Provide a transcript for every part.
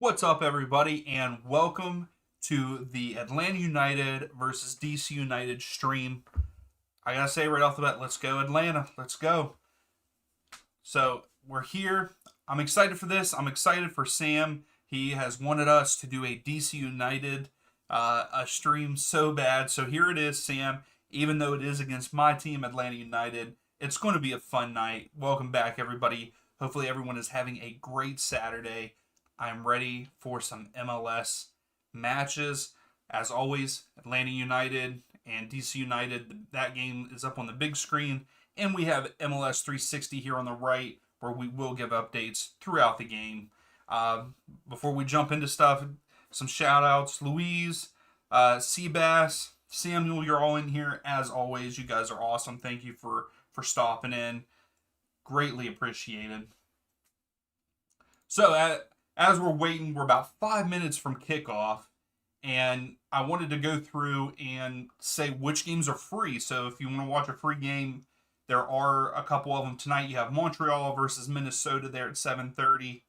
What's up, everybody, and welcome to the Atlanta United versus DC United stream. I gotta say right off the bat, let's go Atlanta. Let's go. So we're here. I'm excited for this. I'm excited for Sam. He has wanted us to do a DC United a stream so bad. So here it is, Sam. Even though it is against my team, Atlanta United, it's going to be a fun night. Welcome back, everybody. Hopefully everyone is having a great Saturday. I'm ready for some MLS matches. As always, Atlanta United and DC United, that game is up on the big screen. And we have MLS 360 here on the right, where we will give updates throughout the game. Before we jump into stuff, some shout outs. Louise, Seabass, Samuel, you're all in here as always. You guys are awesome. Thank you for stopping in. Greatly appreciated. So, as we're waiting, we're about 5 minutes from kickoff, and I wanted to go through and say which games are free. So if you want to watch a free game, there are a couple of them tonight. You have Montreal versus Minnesota there at 7:30.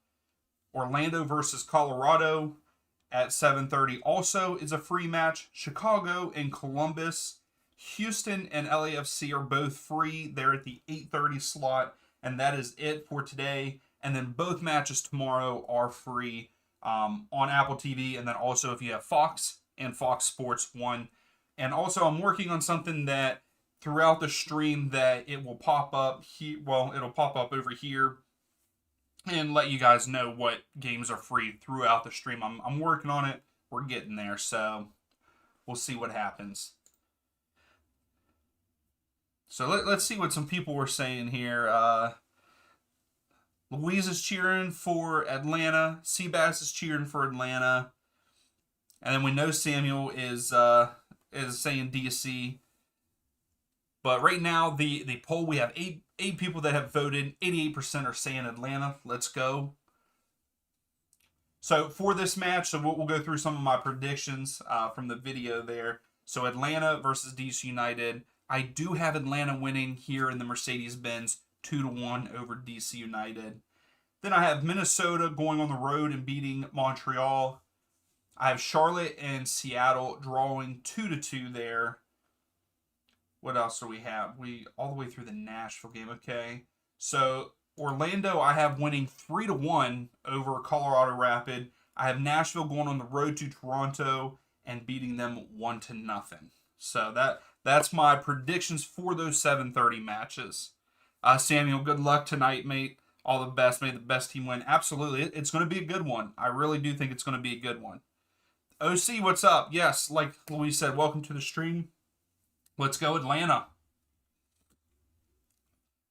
Orlando versus Colorado at 7:30 also is a free match. Chicago and Columbus. Houston and LAFC are both free. They're at the 8:30 slot, and that is it for today. And then both matches tomorrow are free on Apple TV. And then also if you have Fox and Fox Sports 1. And also I'm working on something that throughout the stream that it will pop up here. Well, it'll pop up over here and let you guys know what games are free throughout the stream. I'm working on it. We're getting there. So we'll see what happens. So let's see what some people were saying here. Louise is cheering for Atlanta. Seabass is cheering for Atlanta. And then we know Samuel is saying DC. But right now, the poll, we have eight people that have voted. 88% are saying Atlanta. Let's go. So for this match, so we'll go through some of my predictions from the video there. So Atlanta versus DC United. I do have Atlanta winning here in the Mercedes-Benz 2-1 over DC United. Then I have Minnesota going on the road and beating Montreal. I have Charlotte and Seattle drawing 2-2 there. What else do we have? We all the way through the Nashville game. Okay. So Orlando I have winning 3-1 over Colorado Rapid. I have Nashville going on the road to Toronto and beating them 1-0. So that's my predictions for those 7:30 matches. Samuel, good luck tonight, mate. All the best. May the best team win. Absolutely. It's going to be a good one. I really do think it's going to be a good one. OC, what's up? Yes, like Louise said, welcome to the stream. Let's go Atlanta.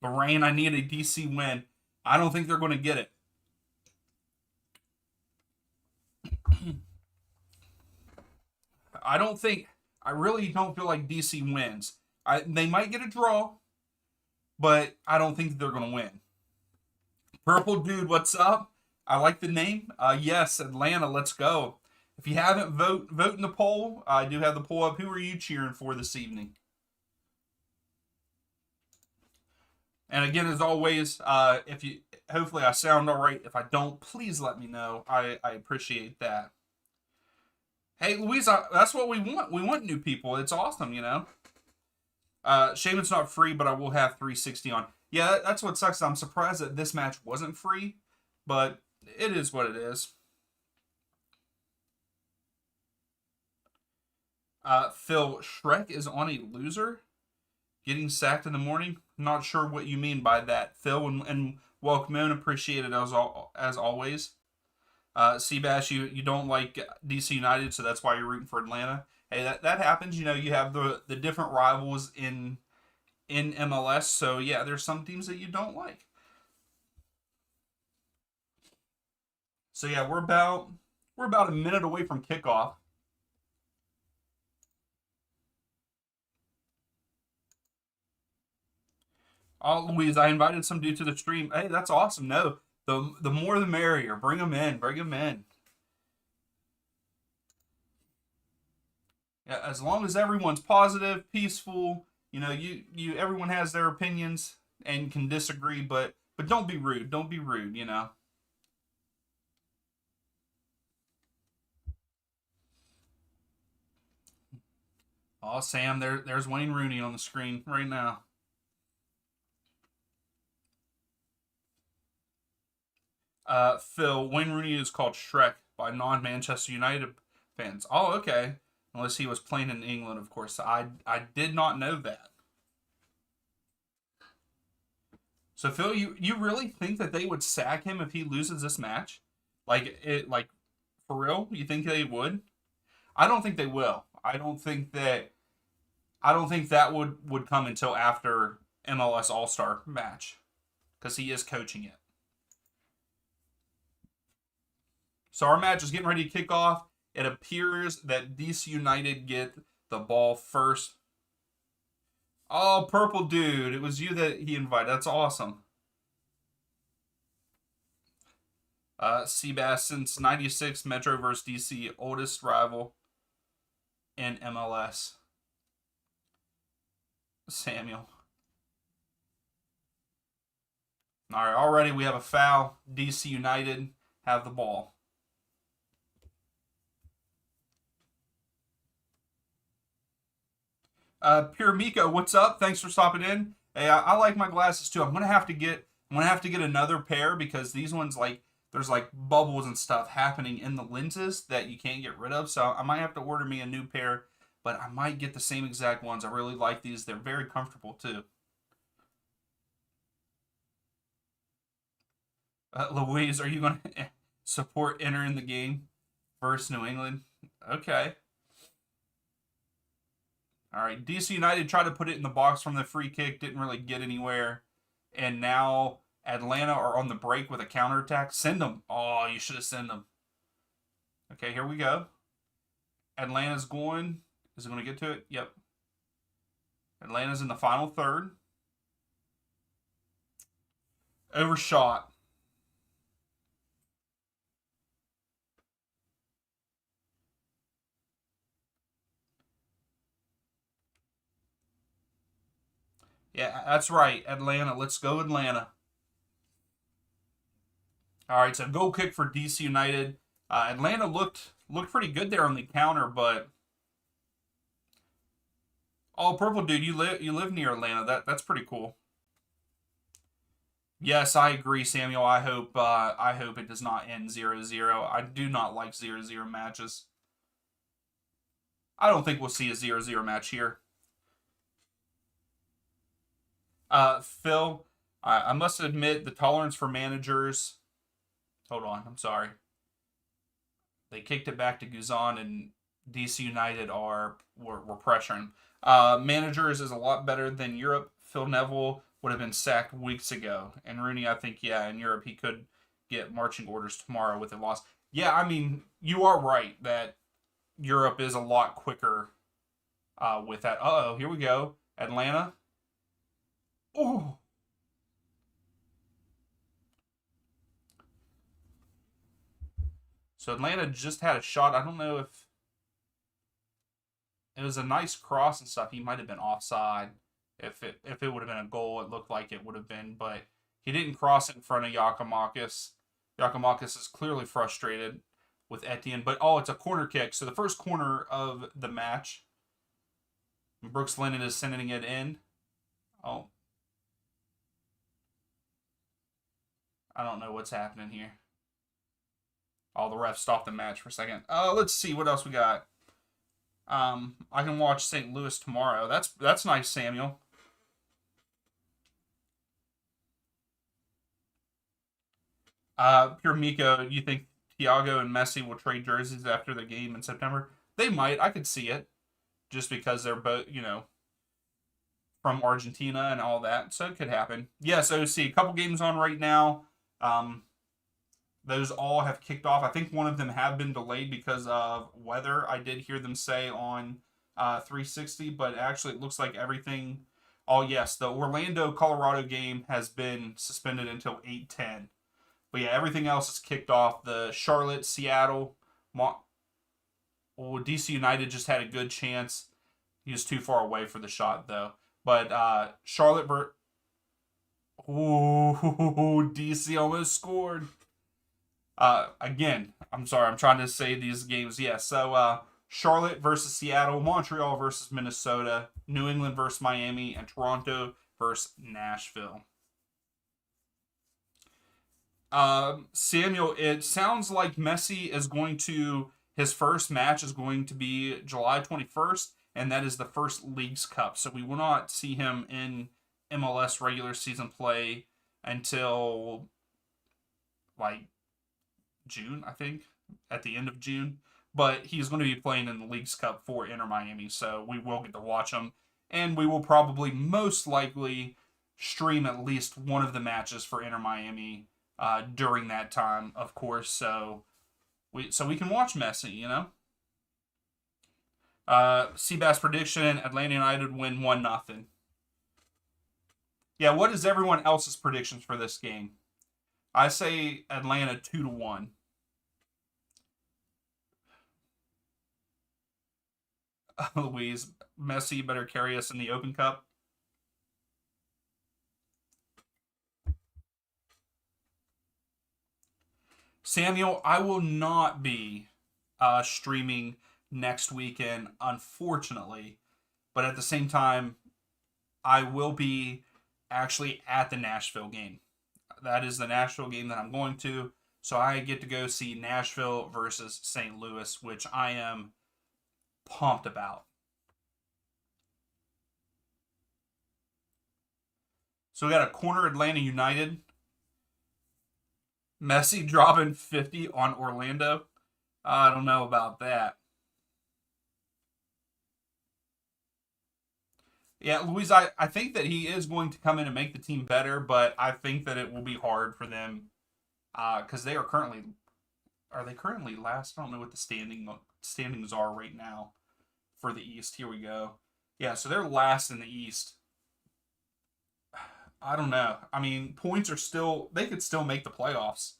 Bahrain, I need a DC win. I don't think they're going to get it. I really don't feel like DC wins. They might get a draw, but I don't think they're going to win. Purple Dude, what's up? I like the name. Yes, Atlanta, let's go. If you haven't, vote in the poll. I do have the poll up. Who are you cheering for this evening? And again, as always, hopefully I sound all right. If I don't, please let me know. I appreciate that. Hey, Louise, that's what we want. We want new people. It's awesome, you know. Shame it's not free, but I will have 360 on. Yeah, that's what sucks. I'm surprised that this match wasn't free, but it is what it is. Phil, Shrek is on a loser? Getting sacked in the morning? Not sure what you mean by that, Phil, and welcome in. Appreciate it as always. Seabass, you don't like DC United, so that's why you're rooting for Atlanta. Hey, that happens. You know, you have the different rivals in MLS, so yeah, there's some teams that you don't like. So yeah, we're about a minute away from kickoff. Oh, Louise, I invited some dude to the stream. Hey, that's awesome. No, the more the merrier. Bring them in. Bring them in. Yeah, as long as everyone's positive, peaceful, you know, everyone has their opinions and can disagree, but don't be rude. Don't be rude, you know. Oh, Sam, there's Wayne Rooney on the screen right now. Phil, Wayne Rooney is called Shrek by non-Manchester United fans. Oh, okay. Unless he was playing in England, of course. I did not know that. So Phil, you really think that they would sack him if he loses this match? Like for real? You think they would? I don't think they will. I don't think that would come until after MLS All Star match because he is coaching it. So our match is getting ready to kick off. It appears that DC United get the ball first. Oh, purple dude! It was you that he invited. That's awesome. Seabass since '96, Metro versus DC, oldest rival in MLS. Samuel. All right, already we have a foul. DC United have the ball. Pure Miko, what's up? Thanks for stopping in. Hey, I like my glasses too. I'm gonna have to get another pair because these ones like there's like bubbles and stuff happening in the lenses that you can't get rid of. So I might have to order me a new pair, but I might get the same exact ones. I really like these. They're very comfortable too. Louise, are you gonna support entering the game versus New England? Okay. All right, DC United tried to put it in the box from the free kick, didn't really get anywhere. And now Atlanta are on the break with a counterattack. Send them. Oh, you should have sent them. Okay, here we go. Atlanta's going. Is it going to get to it? Yep. Atlanta's in the final third. Overshot. Yeah, that's right. Atlanta. Let's go, Atlanta. All right, so goal kick for DC United. Atlanta looked pretty good there on the counter, but oh, purple dude, you live near Atlanta. That's pretty cool. Yes, I agree, Samuel. I hope it does not end 0-0. I do not like 0-0 matches. I don't think we'll see a 0-0 match here. Phil, I must admit the tolerance for managers. Hold on, I'm sorry. They kicked it back to Guzan, and DC United were pressuring. Managers is a lot better than Europe. Phil Neville would have been sacked weeks ago, and Rooney, I think, yeah, in Europe he could get marching orders tomorrow with a loss. Yeah, I mean, you are right that Europe is a lot quicker with that. Uh oh, here we go. Atlanta. Oh, so Atlanta just had a shot. I don't know if it was a nice cross and stuff. He might have been offside. If it would have been a goal, it looked like it would have been, but he didn't cross it in front of Yakimakis. Yakimakis is clearly frustrated with Etienne, but oh, it's a corner kick. So the first corner of the match, Brooks Lennon is sending it in. Oh, I don't know what's happening here. Oh, the ref stopped the match for a second. Let's see what else we got. I can watch St. Louis tomorrow. That's nice, Samuel. Pure Miko, you think Thiago and Messi will trade jerseys after the game in September? They might. I could see it, just because they're both, from Argentina and all that. So it could happen. Yes, OC. A couple games on right now. Um, those all have kicked off. I think one of them have been delayed because of weather. I did hear them say on 360, but actually it looks like everything. Oh yes, the Orlando Colorado game has been suspended until 8:10. But yeah, everything else is kicked off. The Charlotte, Seattle, DC United just had a good chance. He was too far away for the shot though. But Charlotte, ooh, DC almost scored. Again, I'm sorry, I'm trying to say these games. Yeah, so Charlotte versus Seattle, Montreal versus Minnesota, New England versus Miami, and Toronto versus Nashville. Samuel, it sounds like Messi is going to, his first match is going to be July 21st, and that is the first Leagues Cup. So we will not see him in MLS regular season play until like June, I think, at the end of June. But he's going to be playing in the Leagues Cup for Inter Miami, so we will get to watch him. And we will probably most likely stream at least one of the matches for Inter Miami during that time, of course. So we can watch Messi, you know. Seabass prediction: Atlanta United win 1-0. Yeah, what is everyone else's predictions for this game? I say Atlanta 2-1. Louise, Messi better carry us in the Open Cup. Samuel, I will not be streaming next weekend, unfortunately. But at the same time, I will be actually at the Nashville game. That is the Nashville game that I'm going to. So I get to go see Nashville versus St. Louis, which I am pumped about. So we got a corner Atlanta United. Messi dropping 50 on Orlando. I don't know about that. Yeah, Luis, I think that he is going to come in and make the team better, but I think that it will be hard for them because they are they currently last? I don't know what the standings are right now for the East. Here we go. Yeah, so they're last in the East. I don't know. I mean, points are still, they could still make the playoffs.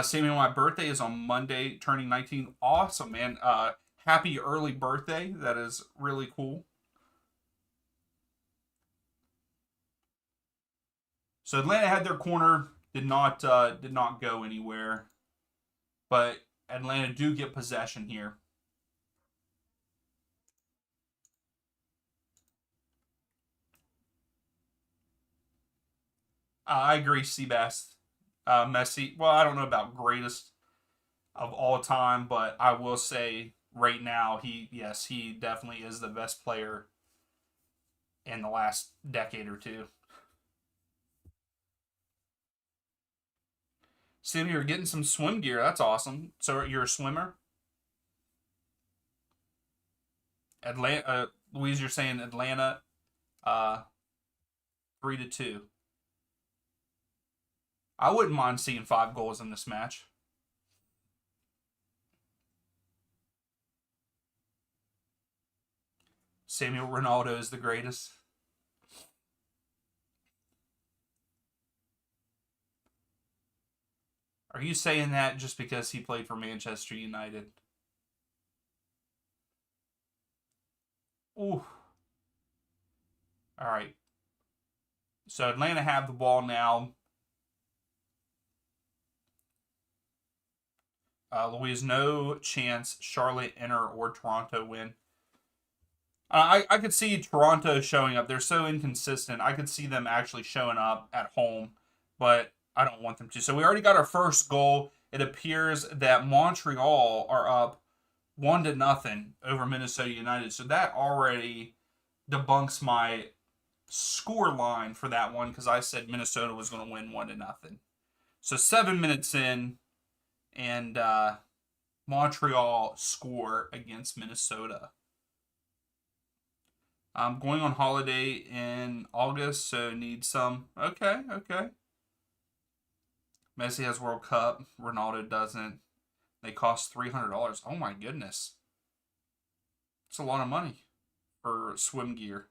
Samuel, my birthday is on Monday, turning 19. Awesome, man. Happy early birthday. That is really cool. So Atlanta had their corner, did not go anywhere, but Atlanta do get possession here. I agree, Seabass. Messi. Well, I don't know about greatest of all time, but I will say right now, he definitely is the best player in the last decade or two. Sim, you're getting some swim gear. That's awesome. So you're a swimmer. Atlanta, Louise, you're saying Atlanta, 3-2. I wouldn't mind seeing 5 goals in this match. Samuel Ronaldo is the greatest. Are you saying that just because he played for Manchester United? Ooh. All right. So Atlanta have the ball now. Louise, no chance Charlotte enter or Toronto win. I could see Toronto showing up. They're so inconsistent. I could see them actually showing up at home, but I don't want them to. So we already got our first goal. It appears that Montreal are up 1-0 over Minnesota United. So that already debunks my score line for that one because I said Minnesota was going to win 1-0. So 7 minutes in, and Montreal score against Minnesota. I'm going on holiday in August, so need some. Okay, okay. Messi has World Cup. Ronaldo doesn't. They cost $300. Oh my goodness. It's a lot of money for swim gear.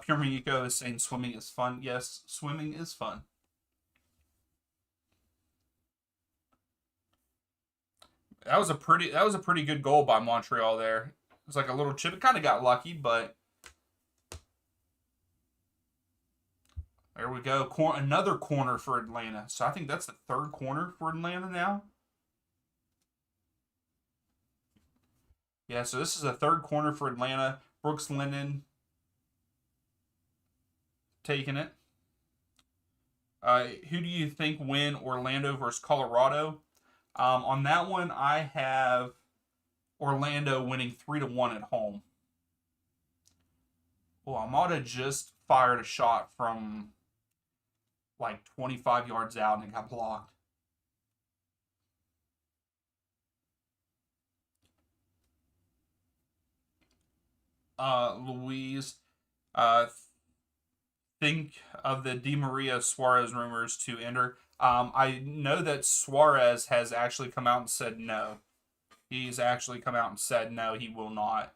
Pure Miko is saying swimming is fun. Yes, swimming is fun. That was a pretty good goal by Montreal there. It was like a little chip. It kind of got lucky, but there we go. Another corner for Atlanta. So I think that's the third corner for Atlanta now. Yeah, so this is a third corner for Atlanta. Brooks Lennon taking it. Who do you think win Orlando versus Colorado? On that one, I have Orlando winning 3-1 at home. Well, Amada just fired a shot from like 25 yards out and it got blocked. Louise, think of the Di Maria Suarez rumors to enter. I know that Suarez has actually come out and said no. He's actually come out and said no, he will not,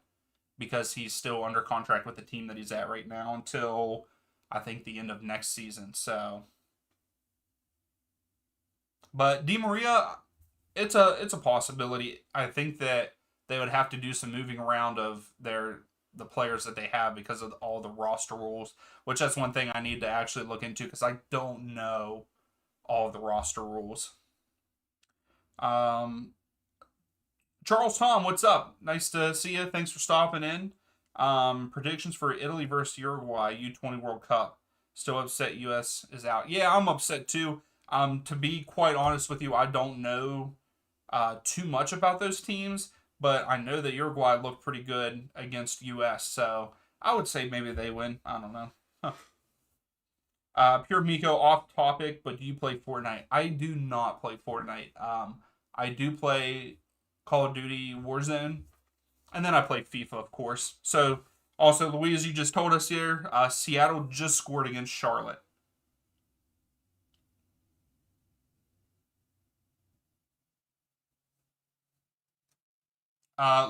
because he's still under contract with the team that he's at right now until I think the end of next season. So, but Di Maria, it's a possibility. I think that they would have to do some moving around of the players that they have because of all the roster rules, which that's one thing I need to actually look into because I don't know all of the roster rules. Um, Charles Tom, what's up? Nice to see you. Thanks for stopping in. Predictions for Italy versus Uruguay U20 World Cup. Still upset U.S. is out. Yeah, I'm upset too. To be quite honest with you, I don't know too much about those teams, but I know that Uruguay looked pretty good against U.S., so I would say maybe they win. I don't know. Huh. Pure Miko, off topic, but do you play Fortnite? I do not play Fortnite. I do play Call of Duty Warzone, and then I play FIFA, of course. So, also, Louise, you just told us here, Seattle just scored against Charlotte.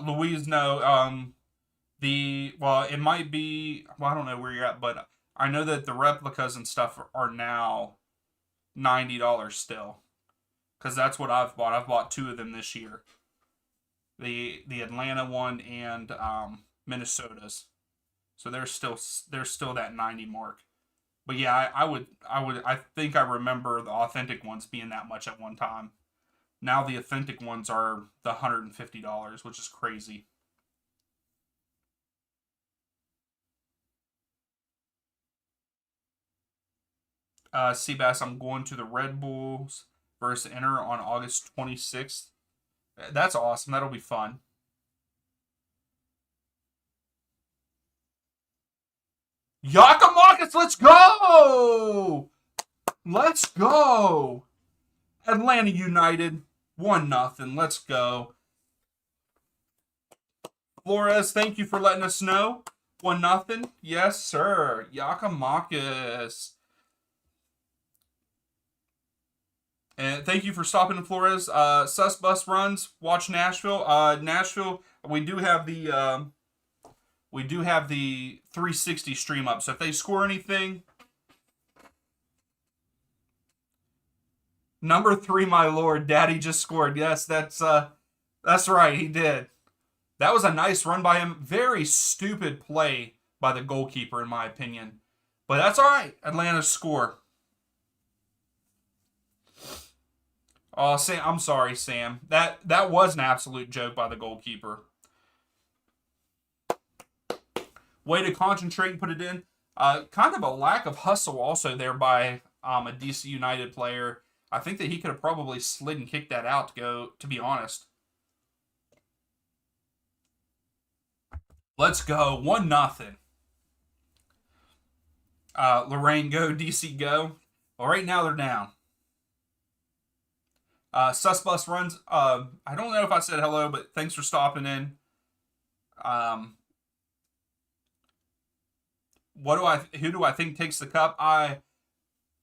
Louise, no. Well, it might be. Well, I don't know where you're at, but I know that the replicas and stuff are now $90 still, because that's what I've bought. I've bought two of them this year. The Atlanta one and Minnesota's. So they're still that 90 mark. But yeah, I think I remember the authentic ones being that much at one time. Now the authentic ones are the $150, which is crazy. Seabass, I'm going to the Red Bulls versus Inter on August 26th. That's awesome. That'll be fun. Yakamakis, let's go! Let's go! Atlanta United, 1-0. Let's go. Flores, thank you for letting us know. 1-0. Yes, sir. Yakamakis. And thank you for stopping in, Flores. Sus Bus Runs, watch Nashville. Nashville, we do have the 360 stream up. So if they score anything, number 3, my lord, Daddy just scored. Yes, that's right, he did. That was a nice run by him. Very stupid play by the goalkeeper, in my opinion. But that's all right. Atlanta's score. Oh, Sam, I'm sorry, Sam. That was an absolute joke by the goalkeeper. Way to concentrate and put it in. Kind of a lack of hustle also there by a DC United player. I think that he could have probably slid and kicked that out to go, to be honest. Let's go. 1-0. Lorraine, go. DC, go. Well, right now they're down. Susbus runs. I don't know if I said hello, but thanks for stopping in. Who do I think takes the cup?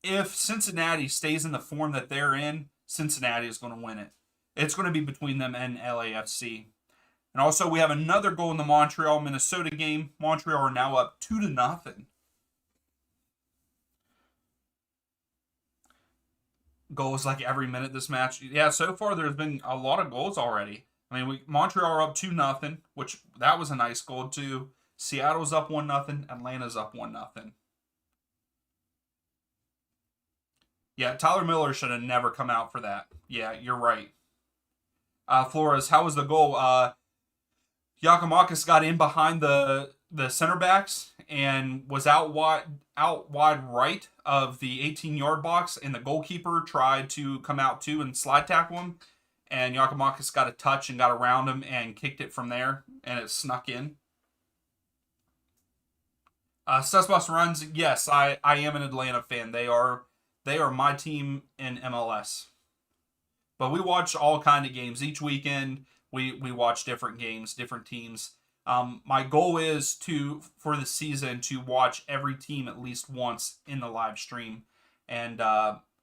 If Cincinnati stays in the form that they're in, Cincinnati is going to win it. It's going to be between them and LAFC. And also, we have another goal in the Montreal Minnesota game. Montreal are now up 2-0. Goals like every minute this match. Yeah, so far there's been a lot of goals already. I mean, Montreal are up 2-0, which that was a nice goal too. Seattle's up 1-0. Atlanta's up 1-0. Yeah, Tyler Miller should have never come out for that. Yeah, you're right. Flores, how was the goal? Giacomakis got in behind the center backs and was out wide right of the 18-yard box, and the goalkeeper tried to come out too and slide tackle him, and Giacomakis got a touch and got around him and kicked it from there, and it snuck in. Susbus runs. Yes, I am an Atlanta fan. They are my team in MLS. But we watch all kind of games each weekend. We watch different games, different teams. My goal is for the season to watch every team at least once in the live stream, and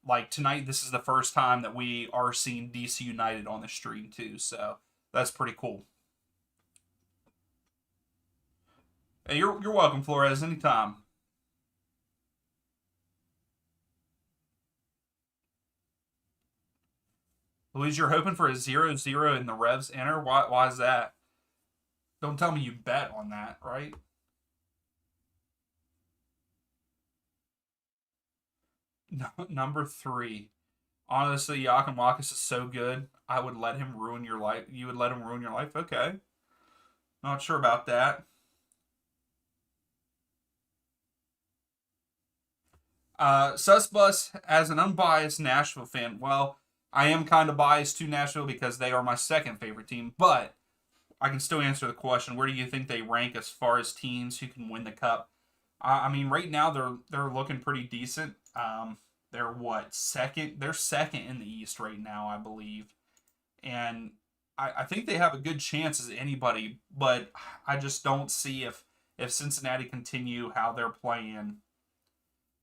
like tonight, this is the first time that we are seeing DC United on the stream too. So that's pretty cool. Hey, you're welcome, Flores, anytime. Louise, you're hoping for a 0-0 in the Revs enter. Why is that? Don't tell me you bet on that, right? No, number three. Honestly, Yakin Wakas is so good. I would let him ruin your life. You would let him ruin your life? Okay. Not sure about that. Susbus, as an unbiased Nashville fan, well, I am kind of biased to Nashville because they are my second favorite team, but I can still answer the question. Where do you think they rank as far as teams who can win the cup? I mean, right now they're looking pretty decent. They're what second? They're second in the East right now, I believe, and I think they have a good chance as anybody. But I just don't see if Cincinnati continue how they're playing,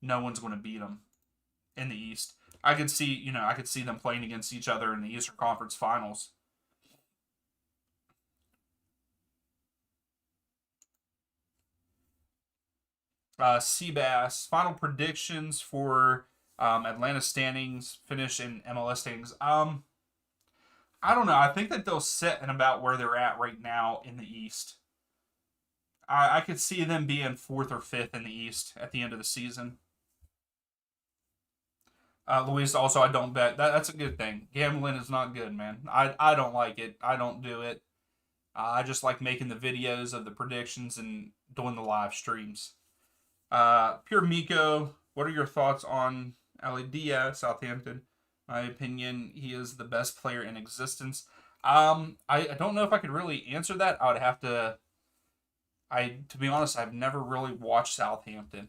no one's going to beat them in the East. I could see them playing against each other in the Eastern Conference Finals. Seabass, final predictions for Atlanta standings, finish in MLS standings. I don't know. I think that they'll sit in about where they're at right now in the East. I could see them being fourth or fifth in the East at the end of the season. Luis, also, I don't bet. That's a good thing. Gambling is not good, man. I don't like it. I don't do it. I just like making the videos of the predictions and doing the live streams. Pure Miko, what are your thoughts on Ali Diaz, Southampton? My opinion, he is the best player in existence. I don't know if I could really answer that. I would have to. To be honest, I've never really watched Southampton.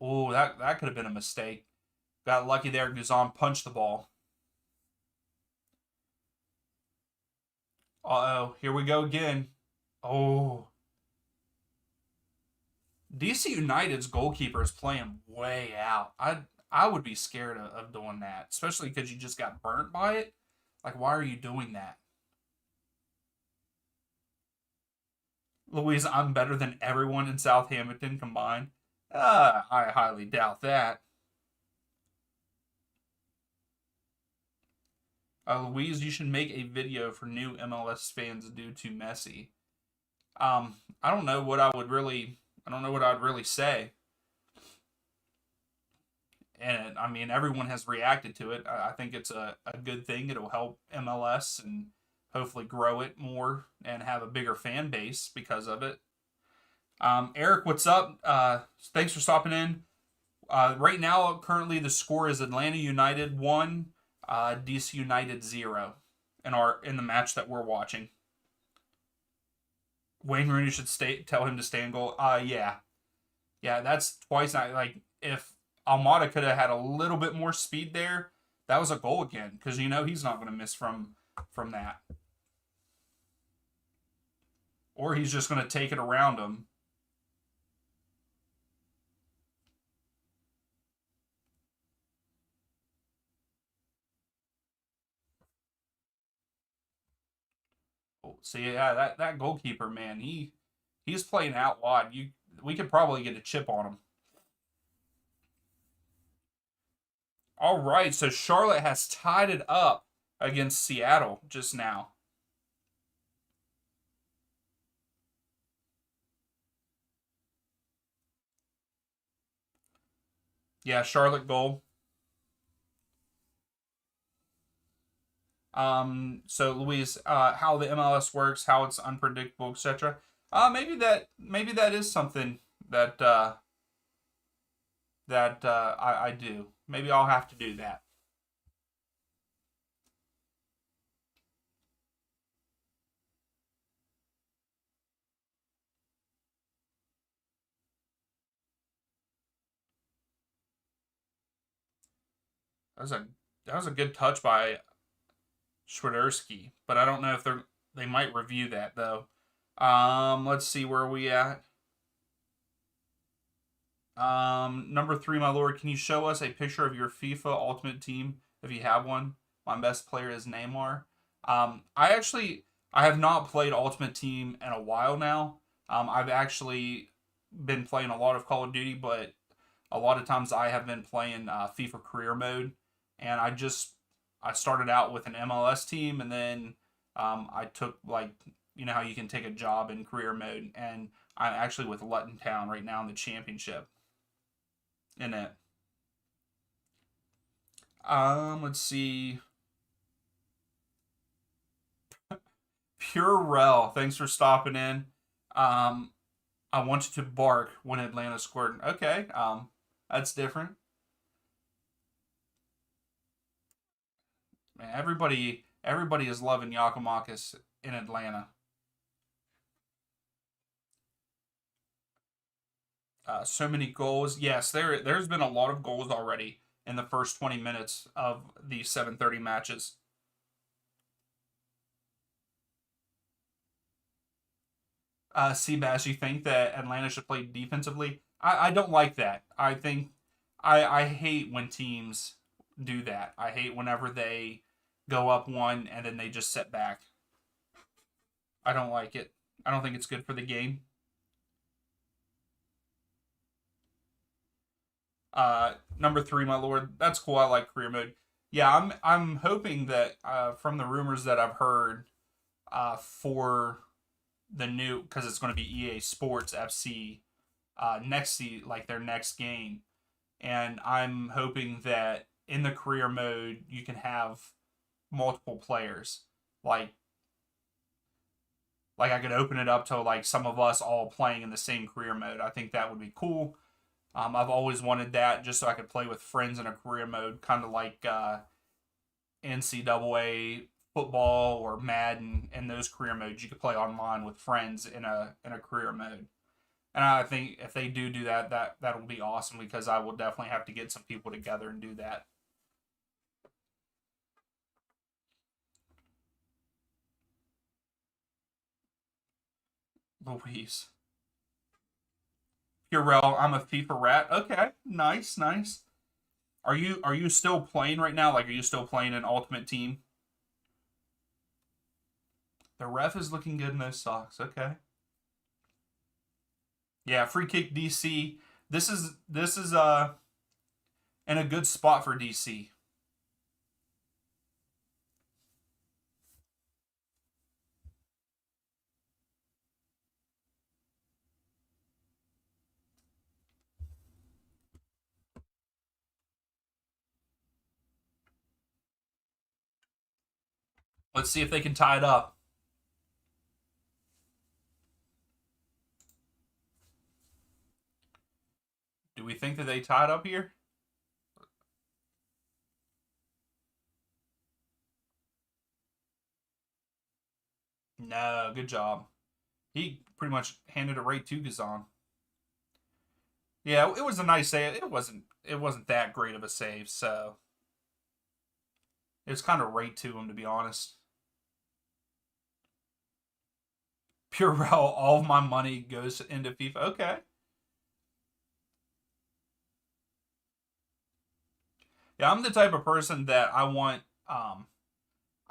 Oh, that could have been a mistake. Got lucky there. Guzan punched the ball. Uh oh, here we go again. Oh, DC United's goalkeeper is playing way out. I would be scared of doing that, especially because you just got burnt by it. Like, why are you doing that? Louise, I'm better than everyone in Southampton combined. I highly doubt that. Louise, you should make a video for new MLS fans due to Messi. I don't know what I would really, I don't know what I'd really say. And I mean, everyone has reacted to it. I think it's a good thing. It'll help MLS and hopefully grow it more and have a bigger fan base because of it. Eric, what's up? Thanks for stopping in. Right now, currently the score is Atlanta United 1, DC United 0 in the match that we're watching. Wayne Rooney should tell him to stay in goal. Yeah, yeah, that's twice. Like if Almada could have had a little bit more speed there, that was a goal again because he's not going to miss from that, or he's just going to take it around him. Oh, see, yeah, that goalkeeper man, he's playing out wide. We could probably get a chip on him. All right, so Charlotte has tied it up against Seattle just now. Yeah, Charlotte goal. So Louise, how the MLS works, how it's unpredictable, etc. Maybe that is something that I do. Maybe I'll have to do that. That was a that was a good touch by Swiderski, but I don't know if they might review that though. Let's see where are we at. Number three, my lord, can you show us a picture of your FIFA Ultimate Team if you have one? My best player is Neymar. I have not played Ultimate Team in a while now. I've actually been playing a lot of Call of Duty, but a lot of times I have been playing FIFA Career Mode, and I started out with an MLS team, and then I took like how you can take a job in Career Mode, and I'm actually with Luton Town right now in the championship in it. Let's see. Pure Rel, thanks for stopping in. Um, I want you to bark when Atlanta scored. Okay, that's different. Man, everybody is loving Yakimakis in Atlanta. So many goals. Yes, there's been a lot of goals already in the first 20 minutes of the 7:30 matches. Seabass, you think that Atlanta should play defensively? I don't like that. I think I hate when teams do that. I hate whenever they go up one and then they just sit back. I don't like it. I don't think it's good for the game. Number three, my lord. That's cool. I like career mode. Yeah, I'm hoping that from the rumors that I've heard for the new because it's going to be EA Sports FC like their next game, and I'm hoping that in the career mode you can have multiple players. Like I could open it up to like some of us all playing in the same career mode. I think that would be cool. I've always wanted that just so I could play with friends in a career mode, kind of like NCAA football or Madden and those career modes. You could play online with friends in a career mode. And I think if they do that, that'll be awesome because I will definitely have to get some people together and do that. Louise. Purell, I'm a FIFA rat. Okay, nice, nice. Are you still playing right now? Like, are you still playing an Ultimate Team? The ref is looking good in those socks. Okay. Yeah, free kick DC. This is in a good spot for DC. Let's see if they can tie it up. Do we think that they tied up here? No, good job. He pretty much handed it right to Gazan. Yeah, it was a nice save. It wasn't that great of a save, so it was kind of right to him to be honest. Purell, all of my money goes into FIFA. Okay. Yeah, I'm the type of person that I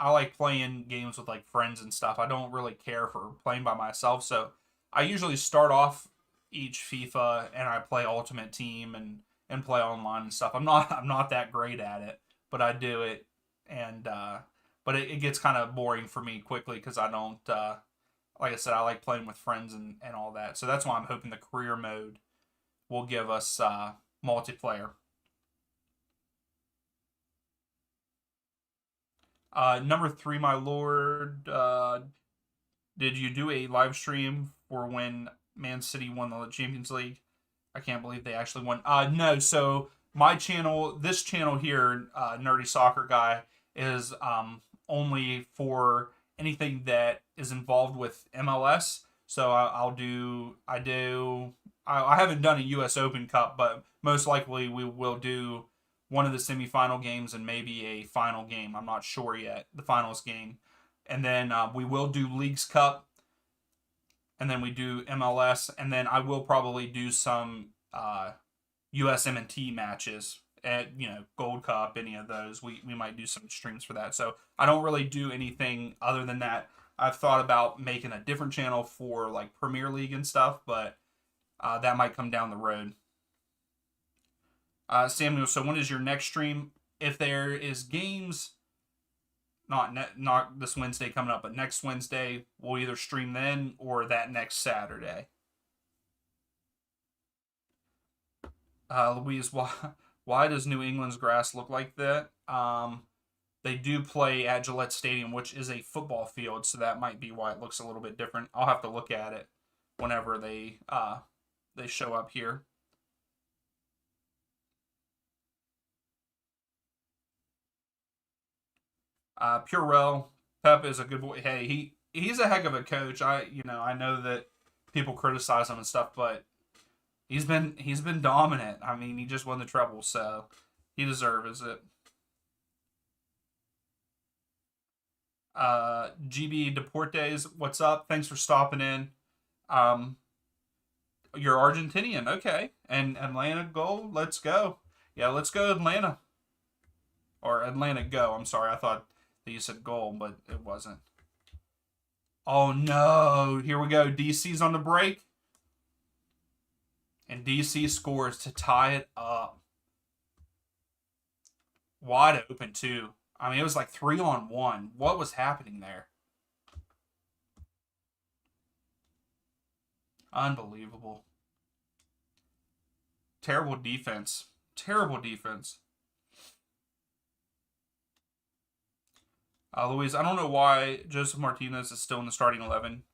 like playing games with like friends and stuff. I don't really care for playing by myself, so I usually start off each FIFA and I play Ultimate Team and play online and stuff. I'm not that great at it, but I do it, and but it gets kind of boring for me quickly because I don't like I said I like playing with friends and all that. So that's why I'm hoping the career mode will give us multiplayer. Number 3, my lord. Did you do a live stream for when Man City won the Champions League? I can't believe they actually won. No. So my channel, this channel here, Nerdy Soccer Guy, is only for anything that is involved with MLS. So I haven't done a U.S. Open Cup, but most likely we will do one of the semifinal games and maybe a final game. I'm not sure yet, the finals game. And then we will do Leagues Cup, and then we do MLS, and then I will probably do some USMNT matches at Gold Cup, any of those. We might do some streams for that. So I don't really do anything other than that. I've thought about making a different channel for like Premier League and stuff, but that might come down the road. Samuel, so when is your next stream? If there is games, not this Wednesday coming up, but next Wednesday, we'll either stream then or that next Saturday. Louise, why does New England's grass look like that? They do play at Gillette Stadium, which is a football field, so that might be why it looks a little bit different. I'll have to look at it whenever they show up here. Purell, Pep is a good boy. Hey, he's a heck of a coach. I know that people criticize him and stuff, but he's been dominant. I mean, he just won the treble, so he deserves it. GB Deportes, what's up? Thanks for stopping in. You're Argentinian, okay? And Atlanta goal, let's go. Yeah, let's go Atlanta. Or Atlanta go. I'm sorry, I thought that you said goal, but it wasn't. Oh no! Here we go. DC's on the break. And DC scores to tie it up. Wide open, too. I mean, it was like 3-on-1. What was happening there? Unbelievable. Terrible defense. Terrible defense. Luis, I don't know why Joseph Martinez is still in the starting 11.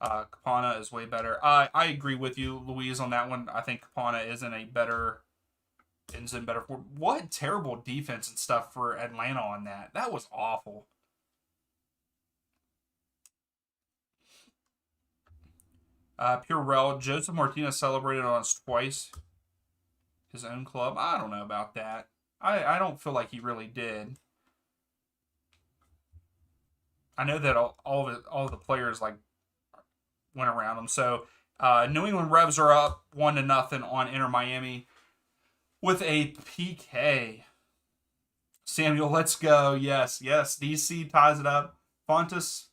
Capana is way better. I agree with you, Louise, on that one. I think Capana is in better form. What terrible defense and stuff for Atlanta on that. That was awful. Purell, Joseph Martinez celebrated on us twice. His own club. I don't know about that. I don't feel like he really did. I know that all of the players like went around him. So New England Revs are up 1-0 on Inter Miami with a PK. Samuel, let's go. Yes. DC ties it up. Fontes,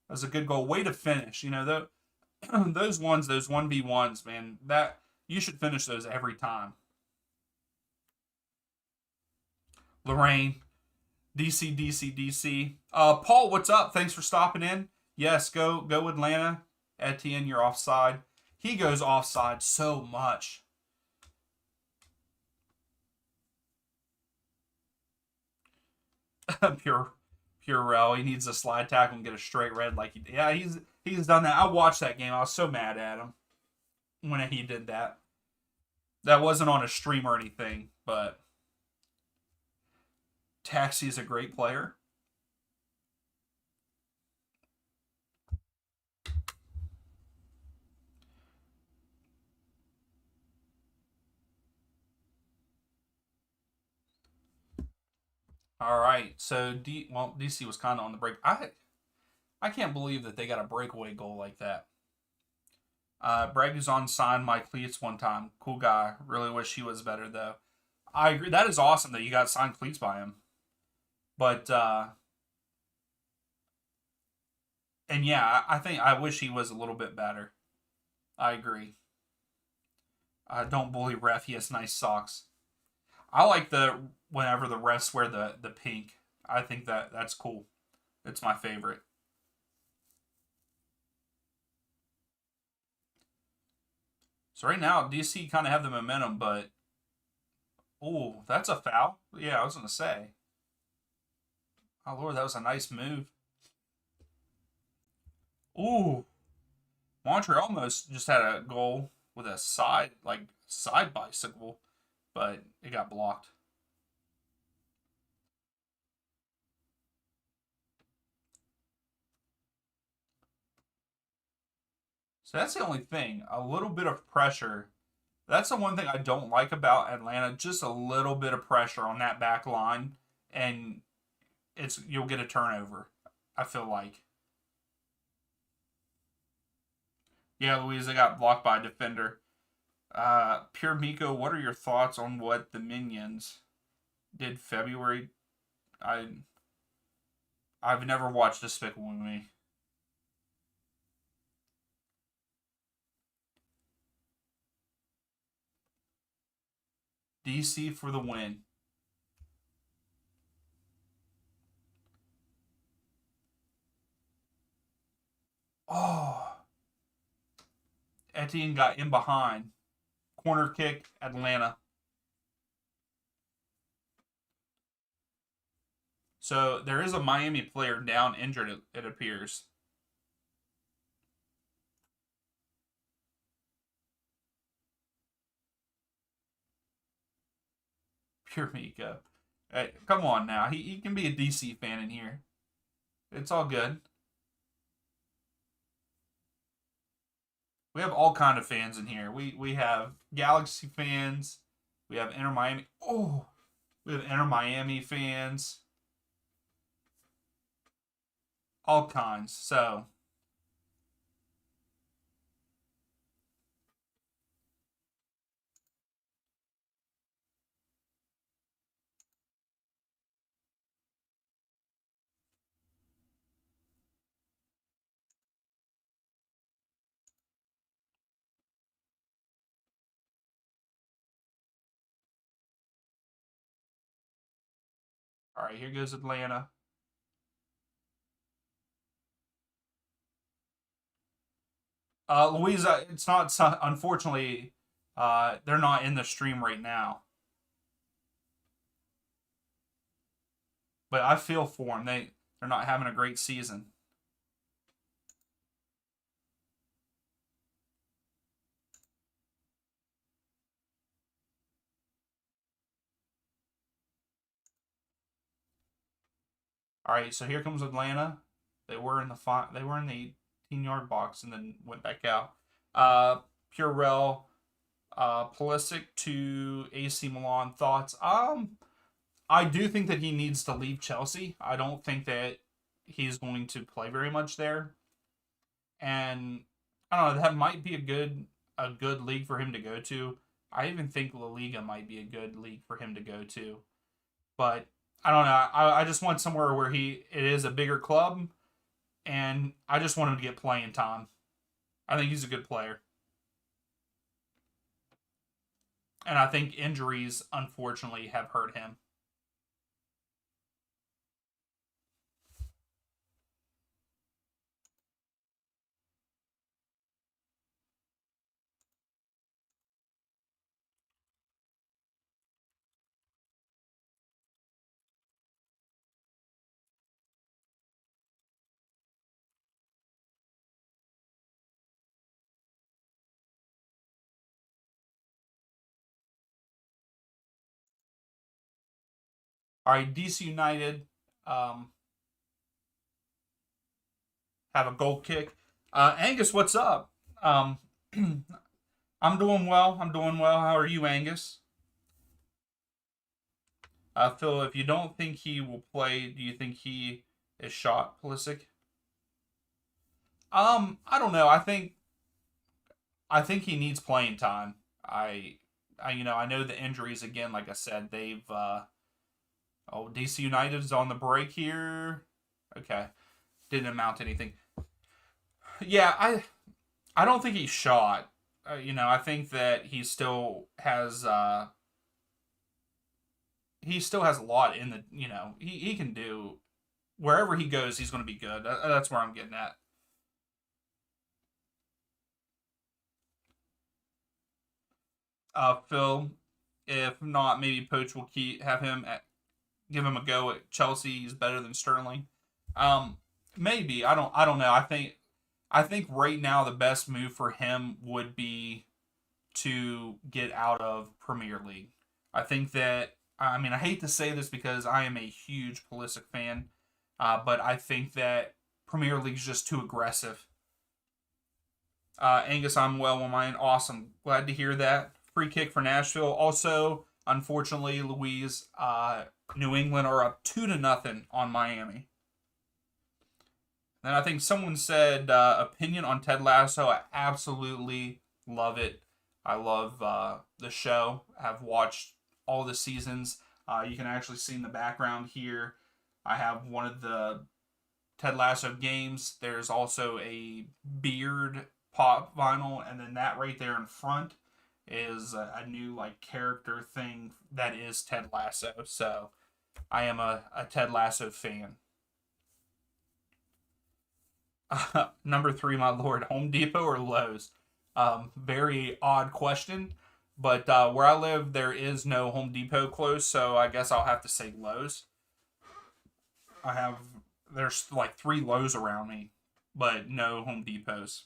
that's a good goal. Way to finish. Those 1v1s, man, that you should finish those every time. Lorraine, DC. Paul, what's up? Thanks for stopping in. Yes, go Atlanta. Etienne, you're offside. He goes offside so much. Purell, he needs a slide tackle and get a straight red like he did. Yeah, he's done that. I watched that game. I was so mad at him when he did that. That wasn't on a stream or anything, but Taxi is a great player. All right, so DC was kind of on the break. I can't believe that they got a breakaway goal like that. Braguzon signed my cleats one time. Cool guy. Really wish he was better though. I agree. That is awesome that you got signed cleats by him. But and yeah, I wish he was a little bit better. I agree. Don't bully ref. He has nice socks. I like whenever the refs wear the pink. I think that's cool. It's my favorite. So right now, DC kind of have the momentum, but oh, that's a foul. Yeah, I was gonna say. Oh, Lord, that was a nice move. Ooh. Montreal almost just had a goal with a side bicycle, but it got blocked. So that's the only thing. A little bit of pressure. That's the one thing I don't like about Atlanta. Just a little bit of pressure on that back line, and you'll get a turnover. I feel like. Yeah, Louisa got blocked by a defender. Pure Miko, what are your thoughts on what the Minions did February? I I've never watched Despicable Me. DC for the win. Oh, Etienne got in behind. Corner kick, Atlanta. So there is a Miami player down injured, it appears. Pure Miko. Hey, come on now. He can be a DC fan in here. It's all good. We have all kind of fans in here. We have Galaxy fans. We have Inter Miami. Oh, we have Inter Miami fans. All kinds. So, all right, here goes Atlanta. Louisa, it's not, unfortunately, they're not in the stream right now. But I feel for them. They're not having a great season. All right, so here comes Atlanta. They were in the 18-yard box and then went back out. Purell, Pulisic to AC Milan. Thoughts? I do think that he needs to leave Chelsea. I don't think that he's going to play very much there, and I don't know. That might be a good league for him to go to. I even think La Liga might be a good league for him to go to. But I don't know. I just want somewhere where it is a bigger club, and I just want him to get playing time. I think he's a good player, and I think injuries unfortunately have hurt him. All right, DC United um, have a goal kick. Angus, what's up? Um, I'm doing well. I'm doing well. How are you, Angus? Phil, if you don't think he will play, do you think he is shot, Pulisic? I don't know. I think he needs playing time. I know the injuries again. Like I said, they've DC United is on the break here. Okay, didn't amount to anything. Yeah, I don't think he's shot. I think that he still has a lot in the he can do wherever he goes. He's going to be good. That's where I'm getting at. Phil, if not, maybe Poach will have him at. give him a go at Chelsea. He's better than Sterling. Um, Maybe I don't know. I think right now the best move for him would be to get out of Premier League. I think that I mean I hate to say this because I am a huge Pulisic fan, but I think that Premier League is just too aggressive. Angus, I'm well on mine. Awesome. Glad to hear that. Free kick for Nashville. Also, unfortunately, Louise, New England are up 2-0 on Miami. And I think someone said opinion on Ted Lasso. I absolutely love it. I love the show. I've watched all the seasons. You can actually see in the background here. I have one of the Ted Lasso games. There's also a beard pop vinyl, and then that right there in front is a new like character thing that is Ted Lasso. So I am a Ted Lasso fan. Number three, my lord, Home Depot or Lowe's? Very odd question, but where I live, there is no Home Depot close, so I guess I'll have to say Lowe's. I have there's like three Lowe's around me, but no Home Depots.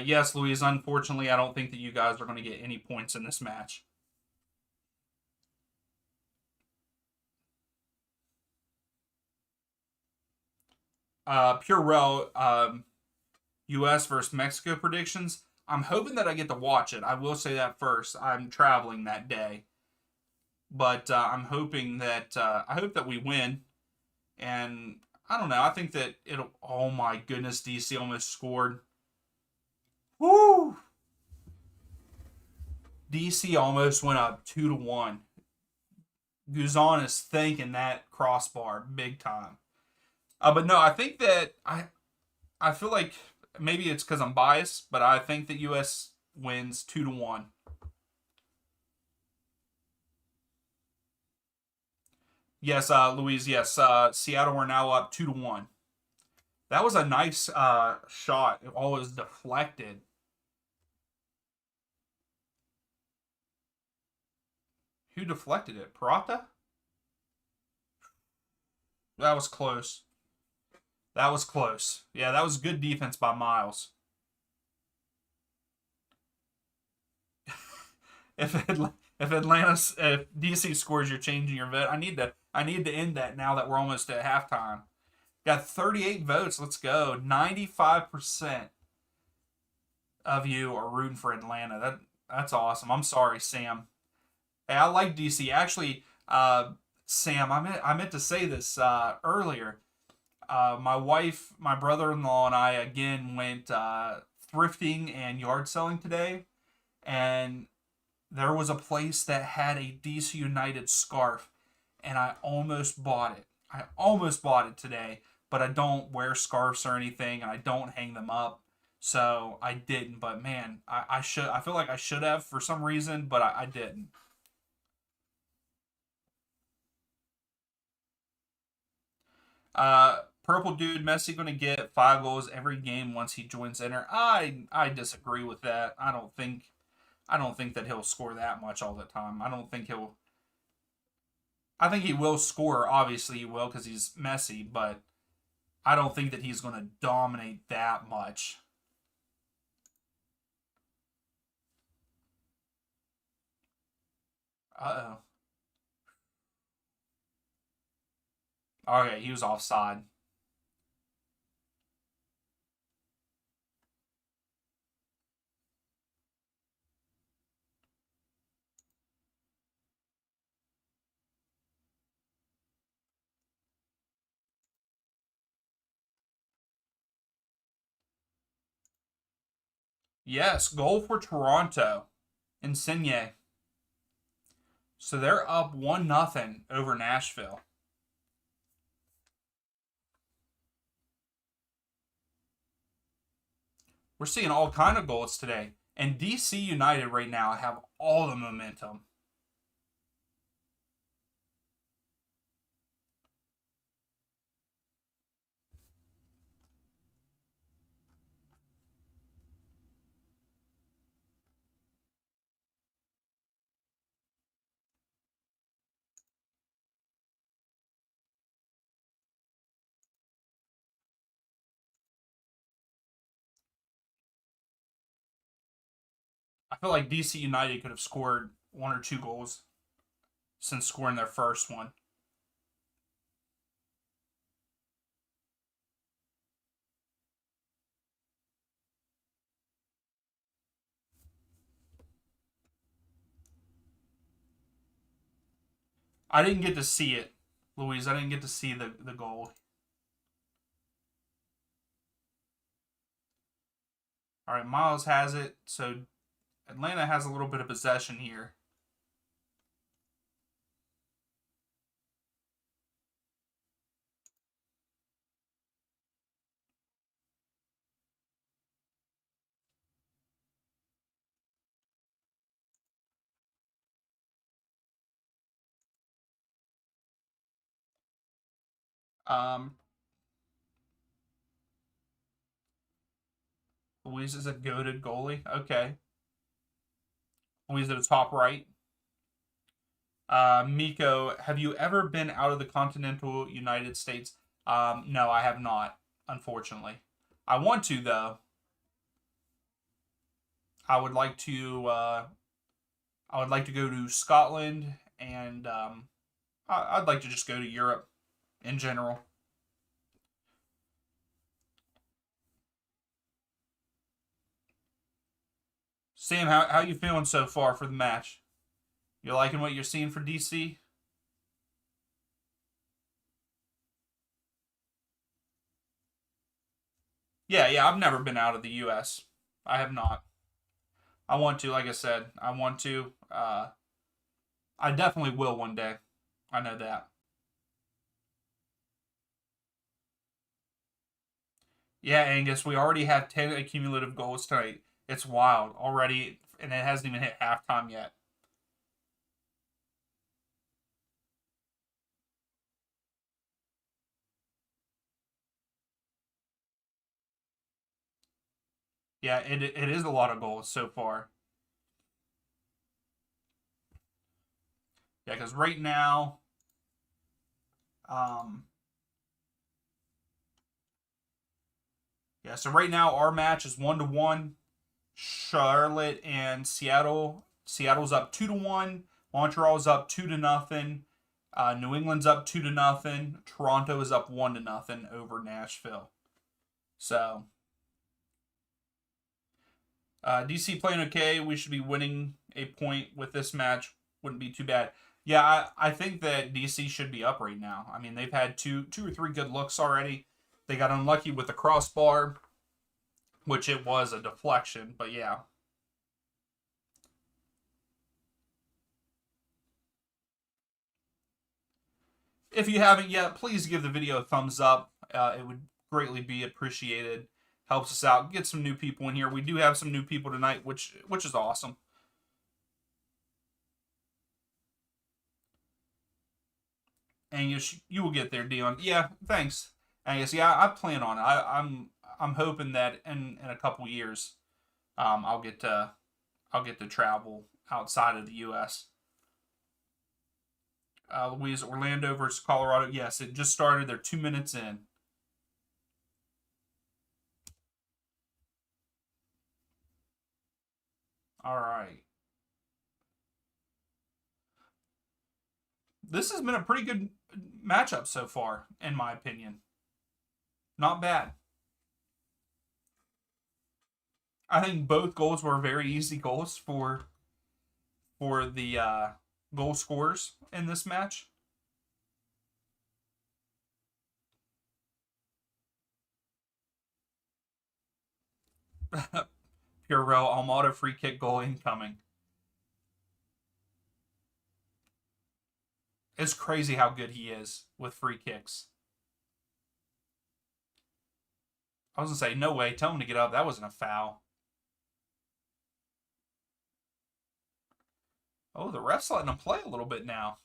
Yes, Louise. Unfortunately, I don't think that you guys are going to get any points in this match. Purell, U.S. versus Mexico predictions. I'm hoping that I get to watch it. I will say that first. I'm traveling that day, but I'm hoping that I hope that we win. And I don't know. I think that it'll. Oh my goodness, DC almost scored. Woo! DC almost went up 2-1. Guzan is thanking that crossbar big time. But no, I think that I feel like maybe it's because I'm biased, but I think that U.S. wins 2-1. Yes, Louise. Yes, Seattle are now up 2-1. That was a nice shot. It all was deflected. Who deflected it? Parata? That was close. That was close. Yeah, that was good defense by Miles. If if DC scores, you're changing your vote. I need to end that now that we're almost at halftime. Got 38 votes. Let's go. 95% of you are rooting for Atlanta. That's awesome. I'm sorry, Sam. Hey, I like DC. Actually, Sam, I meant to say this earlier. My wife, my brother-in-law, and I again went thrifting and yard selling today, and there was a place that had a DC United scarf, and I almost bought it. I almost bought it today, but I don't wear scarves or anything, and I don't hang them up, so I didn't. But man, I should. I feel like I should have for some reason, but I didn't. Purple dude, Messi going to get 5 goals every game once he joins Inter. I disagree with that. I don't think that he'll score that much all the time. I don't think he'll. I think he will score. Obviously, he will because he's Messi, but I don't think that he's going to dominate that much. Uh oh. Okay, he was offside. Yes, goal for Toronto. Insigne. So they're up 1-0 over Nashville. We're seeing all kind of goals today. And DC United right now have all the momentum. I feel like DC United could have scored 1 or 2 goals since scoring their first one. I didn't get to see it, Louise. I didn't get to see the goal. All right, Miles has it. So Atlanta has a little bit of possession here. Um, Louise is a goated goalie. Okay. Louise at the top right. Miko, have you ever been out of the continental United States? No, I have not, unfortunately. I want to though. I would like to. I would like to go to Scotland, and I'd like to just go to Europe in general. Sam, how you feeling so far for the match? You liking what you're seeing for DC? Yeah, yeah. I've never been out of the U.S. I have not. I want to, like I said, I want to. I definitely will one day. I know that. Yeah, Angus, we already have 10 accumulative goals tonight. It's wild already, and it hasn't even hit halftime yet. Yeah, it is a lot of goals so far. Yeah, because right now, um, yeah, so right now our match is 1-1. Charlotte and Seattle. Seattle's up 2-1. Montreal's up 2-0. New England's up 2-0. Toronto is up 1-0 over Nashville. So DC playing okay. We should be winning a point with this match. Wouldn't be too bad. Yeah, I think that DC should be up right now. I mean, they've had two or three good looks already. They got unlucky with the crossbar, which it was a deflection, but yeah. If you haven't yet, please give the video a thumbs up. It would greatly be appreciated. Helps us out. Get some new people in here. We do have some new people tonight, which is awesome. Angus, you will get there, Dion. Yeah, thanks, Angus. Yeah, I plan on it. I'm hoping that in a couple years, I'll get to travel outside of the U.S. Louise, Orlando versus Colorado. Yes, it just started. They're 2 minutes in. All right. This has been a pretty good matchup so far, in my opinion. Not bad. I think both goals were very easy goals for the goal scorers in this match. Purell Almada free kick goal incoming. It's crazy how good he is with free kicks. I was gonna say, no way, tell him to get up. That wasn't a foul. Oh, the ref's letting him play a little bit now.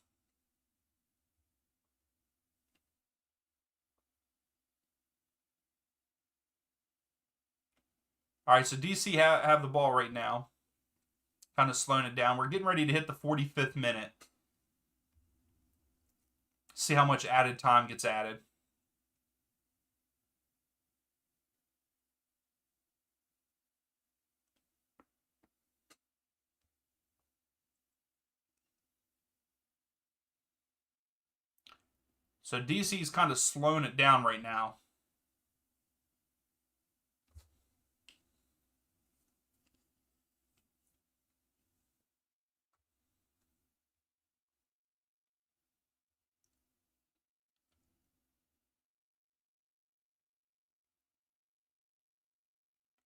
All right, so DC have the ball right now. Kind of slowing it down. We're getting ready to hit the 45th minute. See how much added time gets added. So DC's kind of slowing it down right now.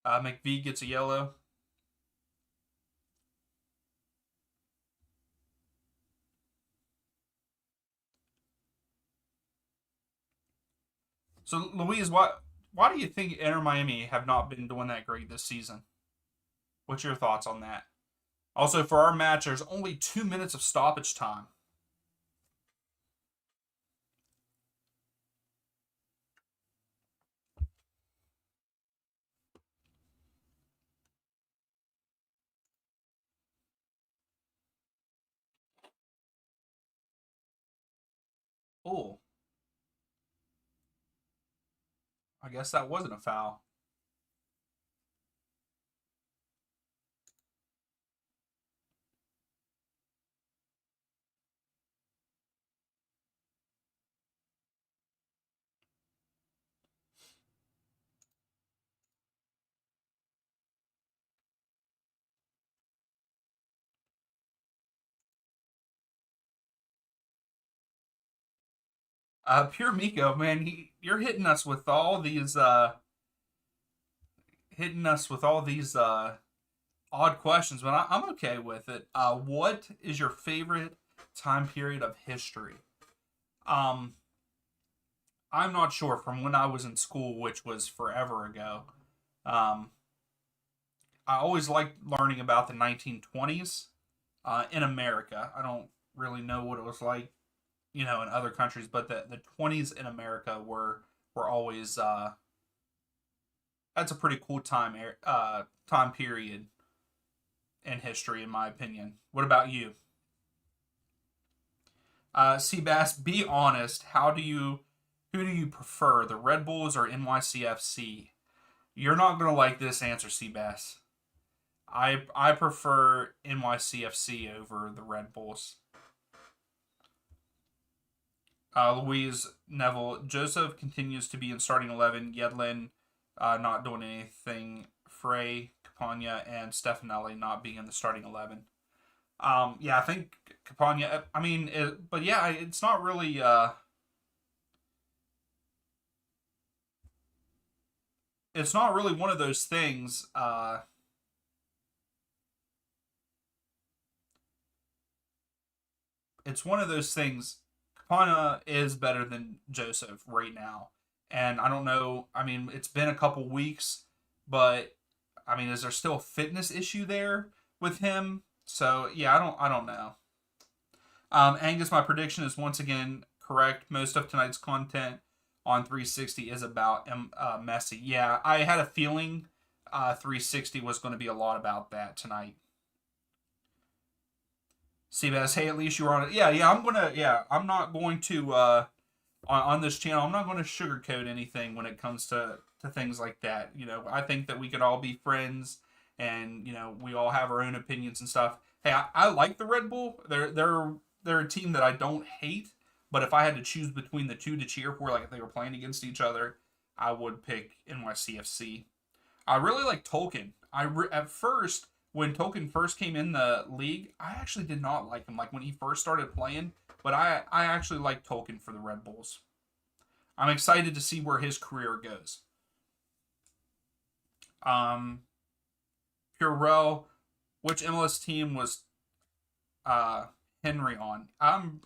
McVee gets a yellow. So Louise, why do you think Inter Miami have not been doing that great this season? What's your thoughts on that? Also, for our match, there's only 2 minutes of stoppage time. Oh, I guess that wasn't a foul. Pure Miko, man, you're hitting us with all these odd questions, but I'm okay with it. What is your favorite time period of history? Um, I'm not sure from when I was in school, which was forever ago. Um, I always liked learning about the 1920s in America. I don't really know what it was like, in other countries, but the 20s in America were always that's a pretty cool time period in history, in my opinion. What about you? Seabass, be honest. Who do you prefer, the Red Bulls or NYCFC? You're not gonna like this answer, Seabass. I prefer NYCFC over the Red Bulls. Louise Neville Joseph continues to be in starting 11. Yedlin not doing anything. Frey, Campagna, and Stefanelli not being in the starting 11. Yeah, I think Campagna. I mean, but yeah, it's not really. It's not really one of those things. It's one of those things. Campagna is better than Joseph right now, and I don't know. I mean, it's been a couple weeks, but I mean, is there still a fitness issue there with him? So yeah, I don't know. Angus, my prediction is once again correct. Most of tonight's content on 360 is about Messi. Yeah, I had a feeling 360 was going to be a lot about that tonight. Seabass, hey, at least you were on it. Yeah, yeah, I'm not going to on this channel. I'm not going to sugarcoat anything when it comes to things like that. I think that we could all be friends, and we all have our own opinions and stuff. Hey, I like the Red Bull. They're a team that I don't hate, but if I had to choose between the two to cheer for, like if they were playing against each other, I would pick NYCFC. I really like Tolkien. At first, when Tolkien first came in the league, I actually did not like him. Like when he first started playing, but I actually like Tolkien for the Red Bulls. I'm excited to see where his career goes. Um, Purell, which MLS team was uh Henry on? I'm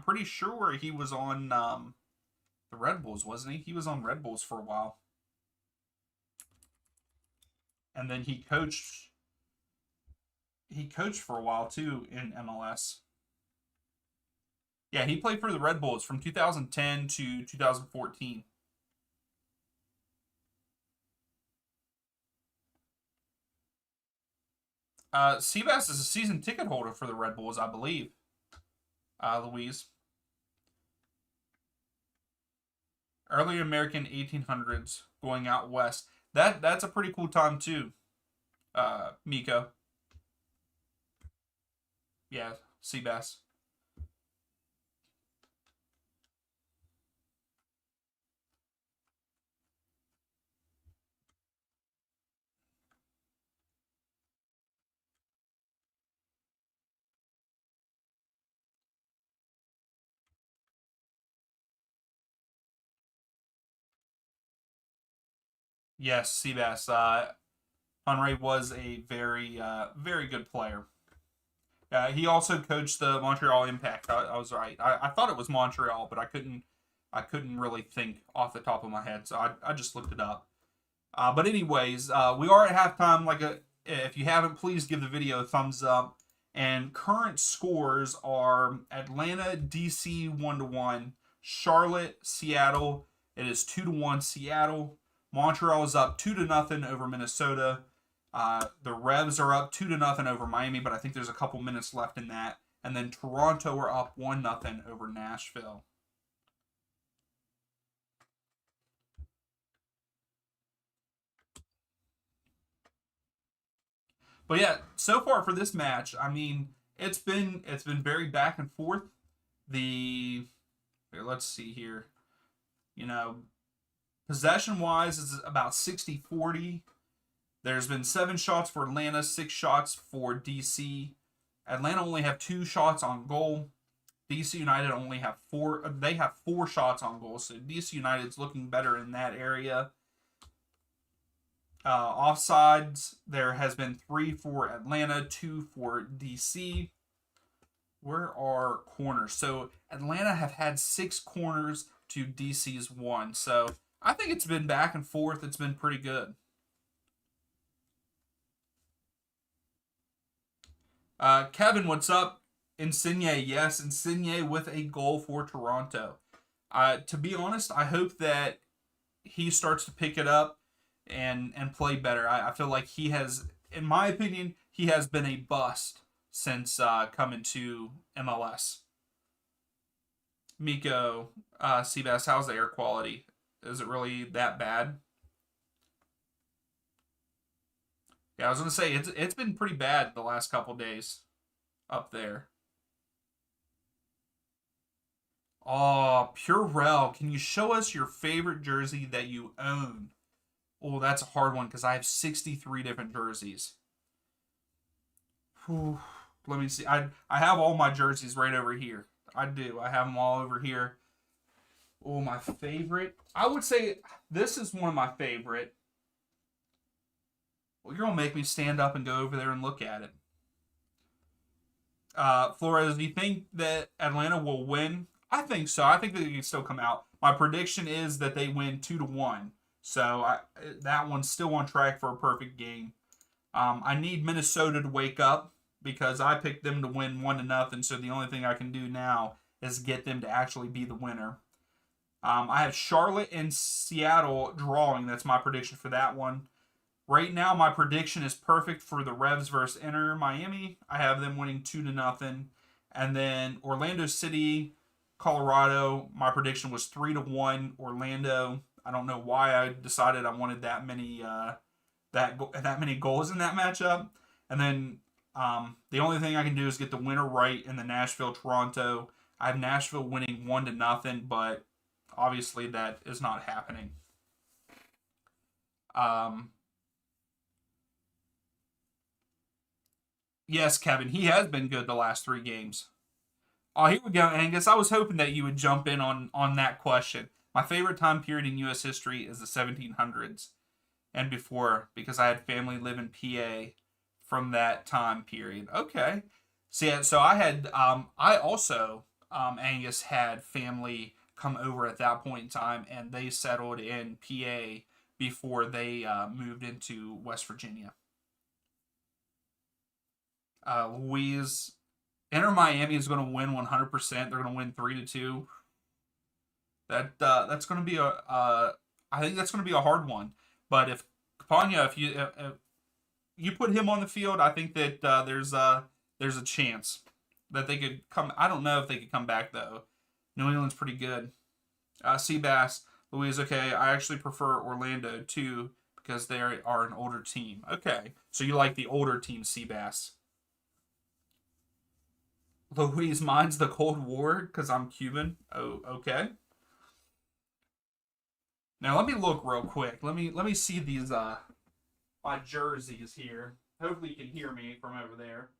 pretty sure he was on the Red Bulls, wasn't he? He was on Red Bulls for a while, and then he coached for a while too in MLS. Yeah, he played for the Red Bulls from 2010 to 2014. Seabass is a season ticket holder for the Red Bulls, I believe. Louise, early American 1800s, going out west. That's a pretty cool time too. Miko, yeah, Seabass. Yes, Seabass. Henry was a very good player. He also coached the Montreal Impact. I was right. I thought it was Montreal, but I couldn't really think off the top of my head, so I just looked it up. But anyways, we are at halftime. If you haven't, please give the video a thumbs up. And current scores are Atlanta, DC 1-1, Charlotte, Seattle. It is 2-1 Seattle. Montreal is up 2-0 over Minnesota. The Revs are up 2-0 over Miami, but I think there's a couple minutes left in that. And then Toronto are up 1-0 over Nashville. But yeah, so far for this match, I mean, it's been very back and forth. The Here, let's see here. You know, possession wise is about 60-40. There's been 7 shots for Atlanta, 6 shots for DC. Atlanta only have 2 shots on goal. DC United only have 4. They have 4 shots on goal, so DC United's looking better in that area. Offsides, there has been 3 for Atlanta, 2 for DC. Where are corners? So Atlanta have had 6 corners to DC's 1. So I think it's been back and forth. It's been pretty good. Kevin, what's up? Insigne, yes, Insigne with a goal for Toronto. To be honest, I hope that he starts to pick it up and play better. I feel like he has, in my opinion, he has been a bust since coming to MLS. Miko, Seabass, how's the air quality? Is it really that bad? Yeah, I was gonna say it's been pretty bad the last couple days up there. Oh, Purell, can you show us your favorite jersey that you own? Oh, that's a hard one because I have 63 different jerseys. Whew. Let me see. I have all my jerseys right over here. I do. I have them all over here. Oh, my favorite. I would say this is one of my favorite. Well, you're gonna make me stand up and go over there and look at it. Flores, do you think that Atlanta will win? I think so. I think that they can still come out. My prediction is that they win 2-1. So that one's still on track for a perfect game. I need Minnesota to wake up because I picked them to win 1-0. So the only thing I can do now is get them to actually be the winner. I have Charlotte and Seattle drawing. That's my prediction for that one. Right now, my prediction is perfect for the Revs versus Inter Miami. I have them winning 2-0. And then Orlando City, Colorado. My prediction was 3-1 Orlando. I don't know why I decided I wanted that many goals in that matchup. And then the only thing I can do is get the winner right in the Nashville Toronto. I have Nashville winning 1-0, but obviously that is not happening. Um, yes, Kevin, he has been good the last 3 games. Oh, here we go, Angus. I was hoping that you would jump in on that question. My favorite time period in U.S. history is the 1700s and before because I had family live in PA from that time period. Okay. So yeah, so I also Angus had family come over at that point in time, and they settled in PA before they moved into West Virginia. Louise, Inter Miami is going to win 100%. They're going to win 3-2. That's going to be I think that's going to be a hard one. But if Campagna, if you put him on the field, I think that there's a chance that they could come. I don't know if they could come back though. New England's pretty good. Seabass, Louise. Okay, I actually prefer Orlando too because they are an older team. Okay, so you like the older team, Seabass. Louise, mine's the Cold War because I'm Cuban. Oh, okay. Now let me look real quick. Let me see these my jerseys here. Hopefully you can hear me from over there.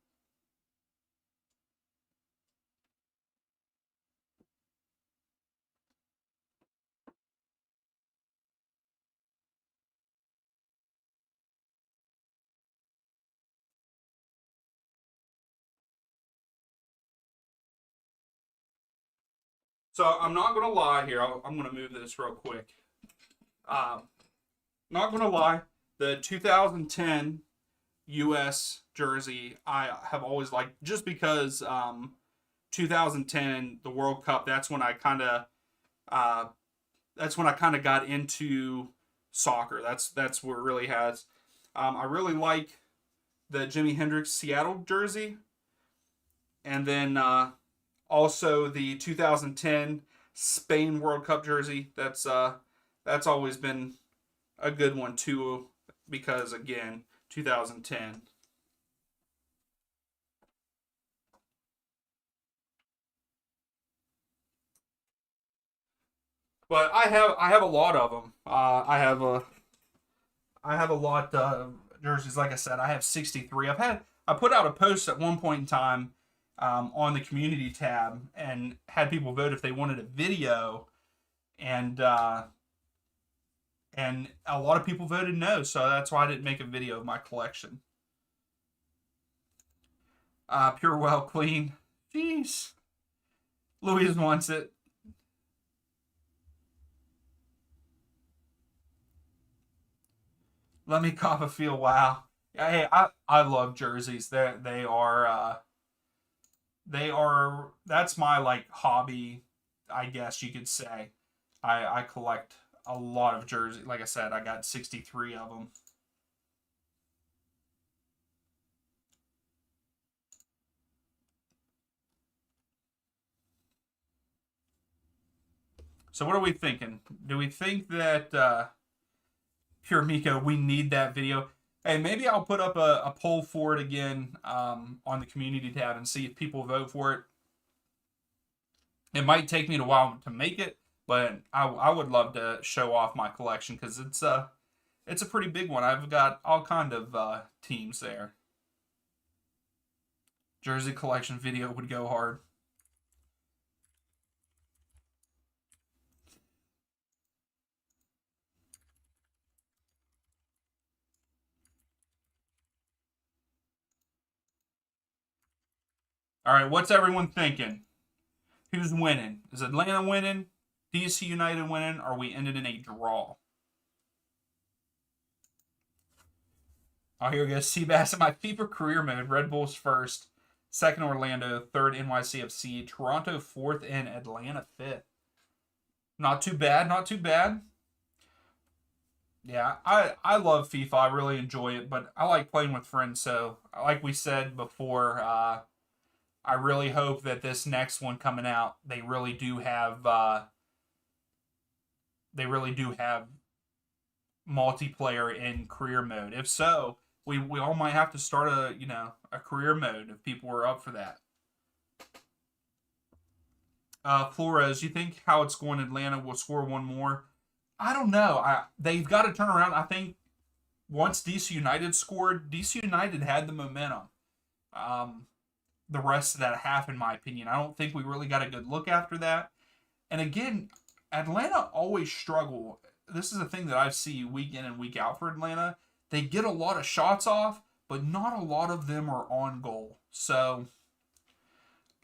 So I'm not gonna lie here. I'm gonna move this real quick. Not gonna lie, the 2010 U.S. jersey I have always liked, just because 2010 the World Cup. Uh, that's when I kind of got into soccer. That's where it really has. I really like the Jimi Hendrix Seattle jersey, and then also the 2010 Spain World Cup jersey. That's always been a good one too, because again, 2010. But I have a lot of them. I have a lot of jerseys. Like I said, I have 63. I put out a post at one point in time on the community tab and had people vote if they wanted a video, and and a lot of people voted no. So that's why I didn't make a video of my collection. Pure Well Queen. Jeez. Louise wants it. Let me cop a feel. Wow. Yeah, hey, I love jerseys. They are that's my like hobby, I guess you could say. I collect a lot of jerseys. Like I said, I got 63 of them. So what are we thinking? Do we think that Pure Miko, we need that video? Hey, maybe I'll put up a poll for it again on the community tab and see if people vote for it. It might take me a while to make it, but I would love to show off my collection because it's a pretty big one. I've got all kind of teams there. Jersey collection video would go hard. All right, what's everyone thinking? Who's winning? Is Atlanta winning? DC United winning? Or are we ended in a draw? Oh, here we go. Seabass in my FIFA career mode. Red Bulls first. Second, Orlando. Third, NYCFC. Toronto fourth, and Atlanta fifth. Not too bad. Not too bad. Yeah, I love FIFA. I really enjoy it, but I like playing with friends. So, like we said before, I really hope that this next one coming out, they really do have multiplayer in career mode. If so, we all might have to start a career mode if people are up for that. Flores, you think how it's going? Atlanta will score one more. I don't know. They've got to turn around. I think once DC United scored, DC United had the momentum. Um, the rest of that half, in my opinion, I don't think we really got a good look after that. And again, Atlanta always struggle. This is a thing that I see week in and week out for Atlanta. They get a lot of shots off, but not a lot of them are on goal. So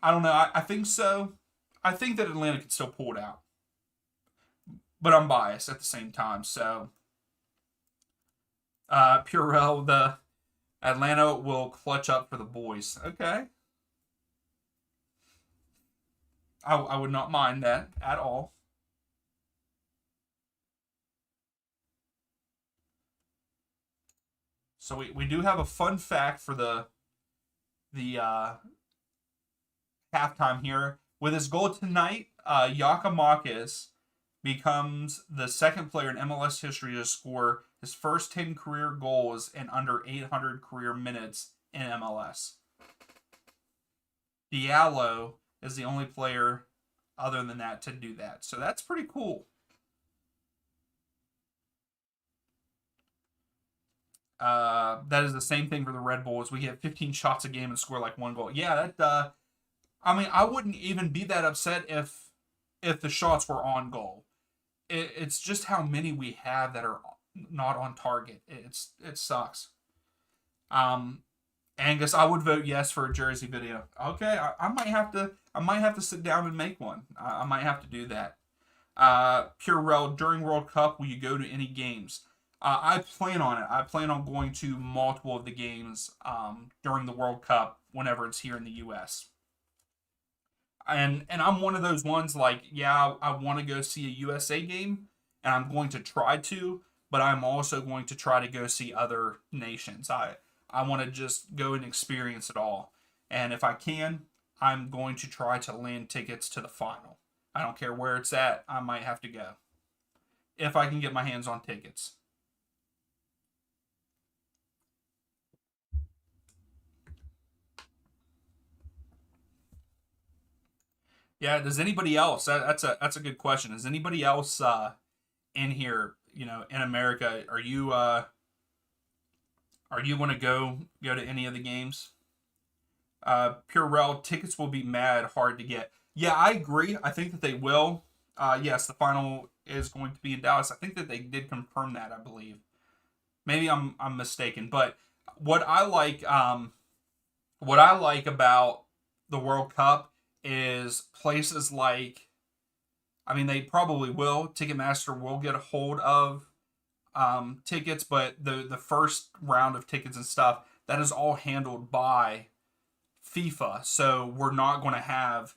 I don't know. I think so. I think that Atlanta could still pull it out, but I'm biased at the same time. So Purell, the Atlanta will clutch up for the boys. Okay, I would not mind that at all. So we do have a fun fact for the halftime here. With his goal tonight, Yakamakis becomes the second player in MLS history to score his first 10 career goals in under 800 career minutes in MLS. Diallo is the only player other than that to do that. So that's pretty cool. That is the same thing for the Red Bulls. We get 15 shots a game and score like one goal. Yeah, that. I mean, I wouldn't even be that upset if the shots were on goal. It's just how many we have that are not on target. It sucks. Um, Angus, I would vote yes for a jersey video. Okay, I might have to. I might have to sit down and make one. I might have to do that. Purell, during World Cup, will you go to any games? I plan on it. I plan on going to multiple of the games during the World Cup whenever it's here in the U.S. And I'm one of those ones like, yeah, I want to go see a USA game, and I'm going to try to, but I'm also going to try to go see other nations. I want to just go and experience it all, and if I can, I'm going to try to land tickets to the final. I don't care where it's at. I might have to go if I can get my hands on tickets. Yeah. Does anybody else? That's a good question. Is anybody else in here? In America, are you going to go to any of the games? Purell, tickets will be mad hard to get. Yeah, I agree. I think that they will. Yes, the final is going to be in Dallas. I think that they did confirm that. I believe. Maybe I'm mistaken, but what I like what I like about the World Cup is places like, I mean, they probably will. Ticketmaster will get a hold of tickets, but the first round of tickets and stuff, that is all handled by FIFA. So we're not going to have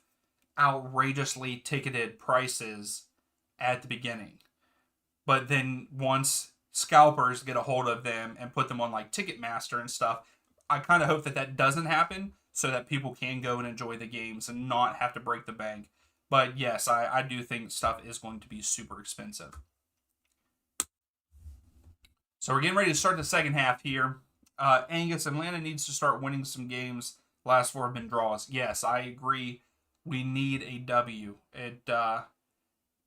outrageously ticketed prices at the beginning. But then once scalpers get a hold of them and put them on like Ticketmaster and stuff, I kind of hope that that doesn't happen so that people can go and enjoy the games and not have to break the bank. But yes, I do think stuff is going to be super expensive. So we're getting ready to start the second half here. Angus, Atlanta needs to start winning some games. Last four have been draws. Yes, I agree. We need a W.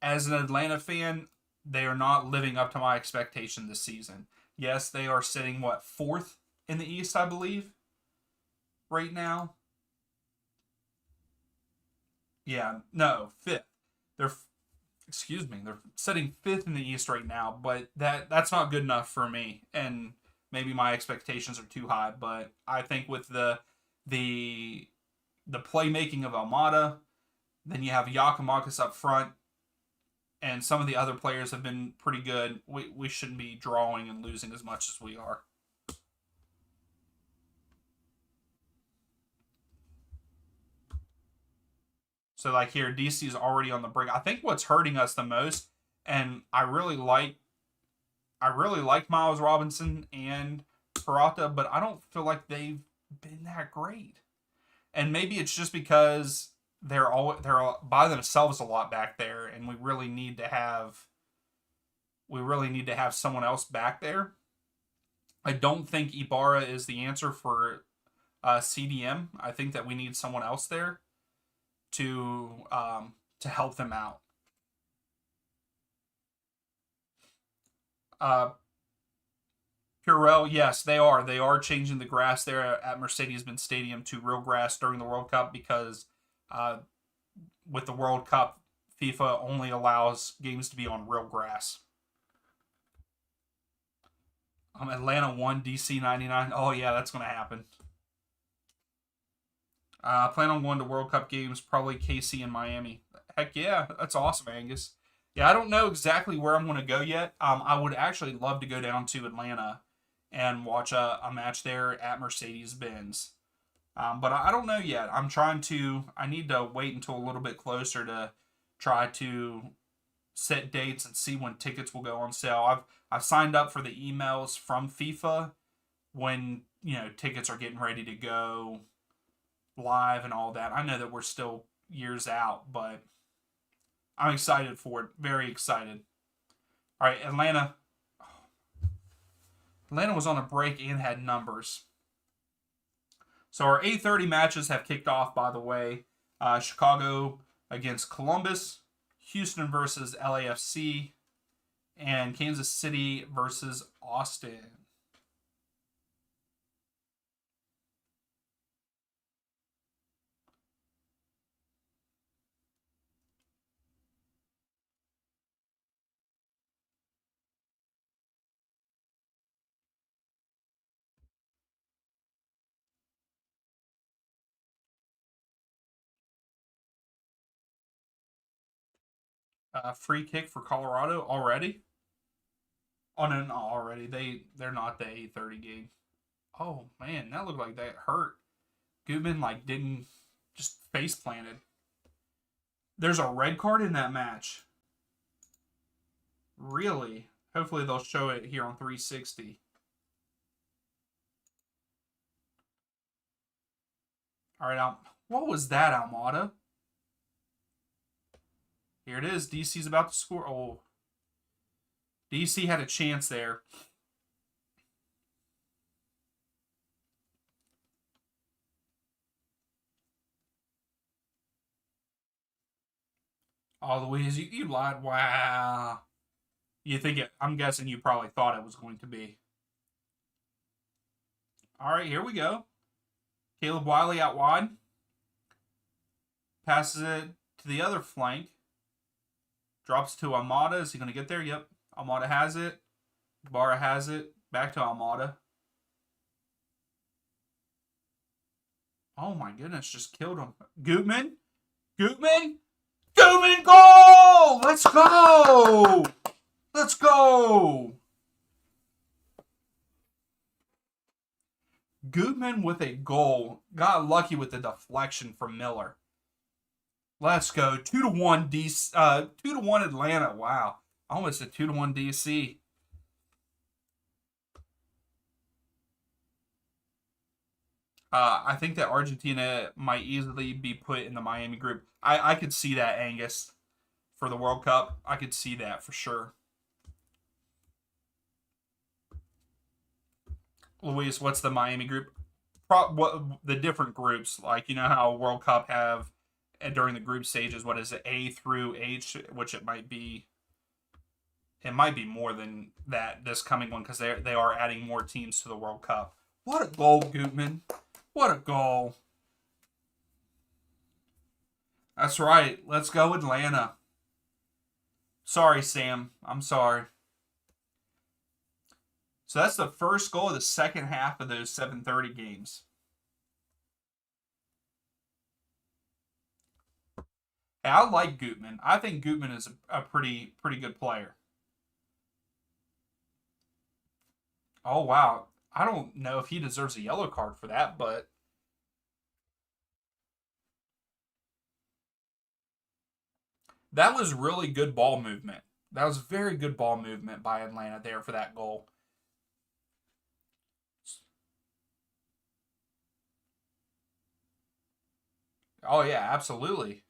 As an Atlanta fan, they are not living up to my expectation this season. Yes, they are sitting fourth in the East, I believe, right now. Yeah, no, fifth. They're excuse me, they're sitting fifth in the East right now, but that's not good enough for me, and maybe my expectations are too high. But I think with the the playmaking of Almada, then you have Yakimakis up front, and some of the other players have been pretty good. We shouldn't be drawing and losing as much as we are. So like here, DC is already on the brink. I think what's hurting us the most, and I really like Miles Robinson and Peralta, but I don't feel like they've been that great. And maybe it's just because they're all by themselves a lot back there, and we really need to have someone else back there. I don't think Ibarra is the answer for CDM. I think that we need someone else there to help them out. Uh, Purell, yes, they are. They are changing the grass there at Mercedes-Benz Stadium to real grass during the World Cup because uh, with the World Cup, FIFA only allows games to be on real grass. Atlanta 1, DC 99. Oh, yeah, that's going to happen. Plan on going to World Cup games, probably KC and Miami. Heck yeah, that's awesome, Angus. Yeah, I don't know exactly where I'm going to go yet. I would actually love to go down to Atlanta and watch a match there at Mercedes Benz. But I don't know yet. I need to wait until a little bit closer to try to set dates and see when tickets will go on sale. I've signed up for the emails from FIFA when tickets are getting ready to go live and all that. I know that we're still years out, but I'm excited for it. Very excited. All right, Atlanta. Atlanta was on a break and had numbers. So our 8:30 matches have kicked off. By the way, Chicago against Columbus, Houston versus LAFC, and Kansas City versus Austin. Free kick for Colorado already. Oh no, not already. They're not the 8:30 game. Oh man, that looked like that hurt. Goodman like didn't just face planted. There's a red card in that match. Really? Hopefully they'll show it here on 360. All right, what was that, Almada? Here it is. DC's about to score. Oh, DC had a chance there. Oh, Louise, you lied. Wow. You think it? I'm guessing you probably thought it was going to be. All right, here we go. Caleb Wiley out wide. Passes it to the other flank. Drops to Almada. Is he going to get there? Yep. Almada has it. Barra has it. Back to Almada. Oh my goodness, just killed him. Gutman? Gutman? Gutman goal! Let's go! Let's go! Gutman with a goal. Got lucky with the deflection from Miller. Let's go. 2-1 DC, 2-1 Atlanta. Wow. Almost a 2-1 DC. I think that Argentina might easily be put in the Miami group. I could see that, Angus, for the World Cup. I could see that for sure. Luis, what's the Miami group? What the different groups, like, you know how World Cup have during the group stages, what is it, A through H, which it might be more than that this coming one, because they are adding more teams to the World Cup. What a goal, Gutman. What a goal. That's right. Let's go Atlanta. Sorry, Sam. I'm sorry. So that's the first goal of the second half of those 7:30 games. Hey, I like Gutman. I think Gutman is a pretty good player. Oh wow. I don't know if he deserves a yellow card for that, but that was really good ball movement. That was very good ball movement by Atlanta there for that goal. Oh yeah, absolutely.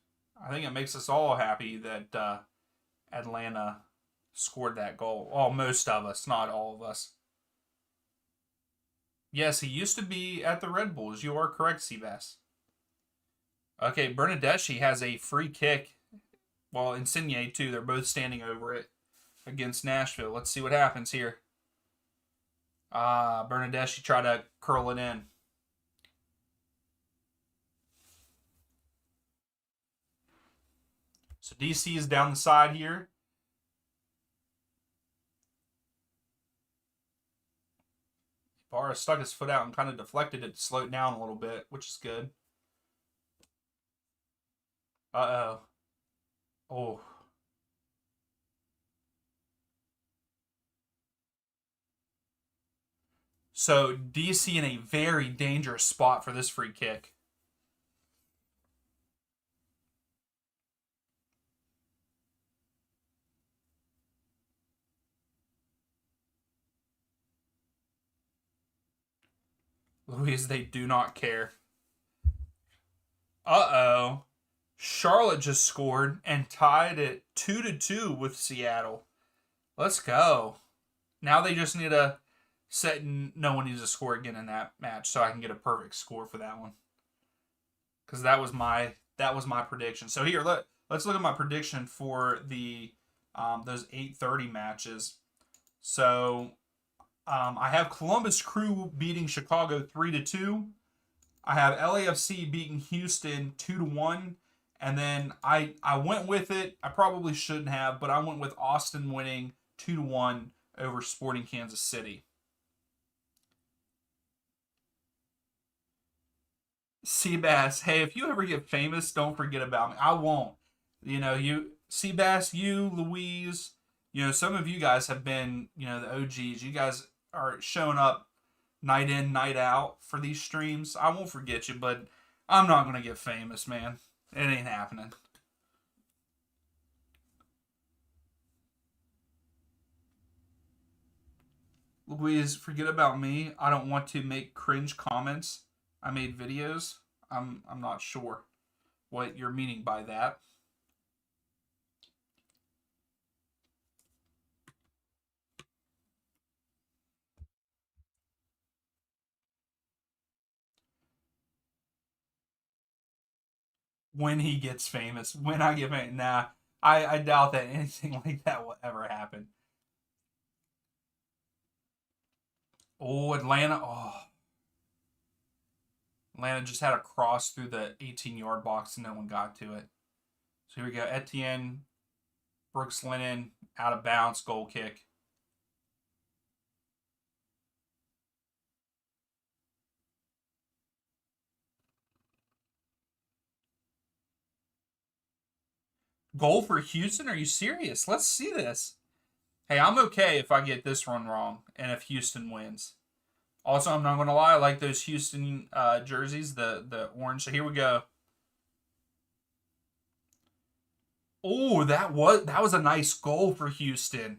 I think it makes us all happy that Atlanta scored that goal. Well, most of us, not all of us. Yes, he used to be at the Red Bulls. You are correct, Seabass. Okay, Bernadeschi has a free kick. Well, Insigne too. They're both standing over it against Nashville. Let's see what happens here. Bernadeschi tried to curl it in. So DC is down the side here. Barra stuck his foot out and kind of deflected it to slow it down a little bit, which is good. Uh-oh. Oh. So DC in a very dangerous spot for this free kick. Louise, they do not care. Uh-oh. Charlotte just scored and tied it 2-2 with Seattle. Let's go. Now they just need to set, no one needs to score again in that match, so I can get a perfect score for that one. Because that was my prediction. So here, let's look at my prediction for the those 8:30 matches. So I have Columbus Crew beating Chicago 3-2. I have LAFC beating Houston 2-1. And then I went with it. I probably shouldn't have, but I went with Austin winning 2-1 over Sporting Kansas City. Seabass, hey, if you ever get famous, don't forget about me. I won't. You know, Seabass, you, Louise, some of you guys have been, the OGs. You guys are showing up night in, night out for these streams. I won't forget you, but I'm not going to get famous, man. It ain't happening. Louise, forget about me. I don't want to make cringe comments. I made videos. I'm not sure what you're meaning by that. When he gets famous, when I get famous, nah, I doubt that anything like that will ever happen. Oh, Atlanta. Oh, Atlanta just had a cross through the 18-yard box and no one got to it. So here we go. Etienne, Brooks Lennon, out of bounds, goal kick. Goal for Houston? Are you serious? Let's see this. Hey, I'm okay if I get this one wrong and if Houston wins. Also, I'm not going to lie, I like those Houston jerseys, the orange. So here we go. Oh, that was a nice goal for Houston.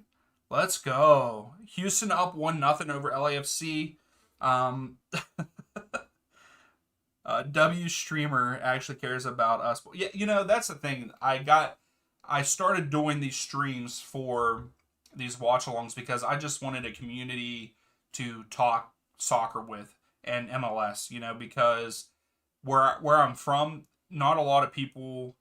Let's go. Houston up 1-0 over LAFC. Um, W streamer actually cares about us. Yeah, that's the thing. I started doing these streams for these watch-alongs because I just wanted a community to talk soccer with and MLS. Because where I'm from, not a lot of people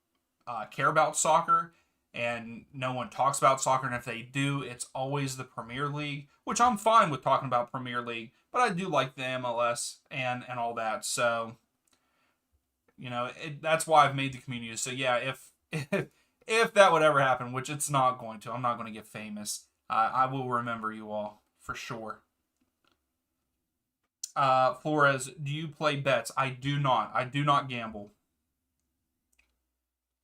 care about soccer, and no one talks about soccer. And if they do, it's always the Premier League, which I'm fine with talking about Premier League, but I do like the MLS and all that. So that's why I've made the community. So yeah, if that would ever happen, which it's not going to, I'm not going to get famous. I will remember you all for sure. Flores, do you play bets? I do not. I do not gamble.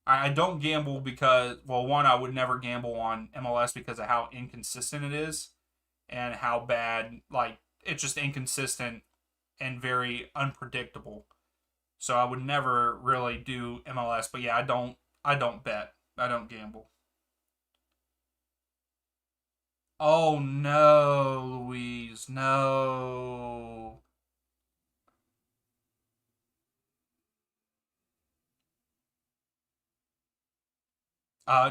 I don't gamble because, well, one, I would never gamble on MLS because of how inconsistent it is and how bad, like, it's just inconsistent and very unpredictable. So I would never really do MLS. But yeah, I don't bet. I don't gamble. Oh no, Louise, no.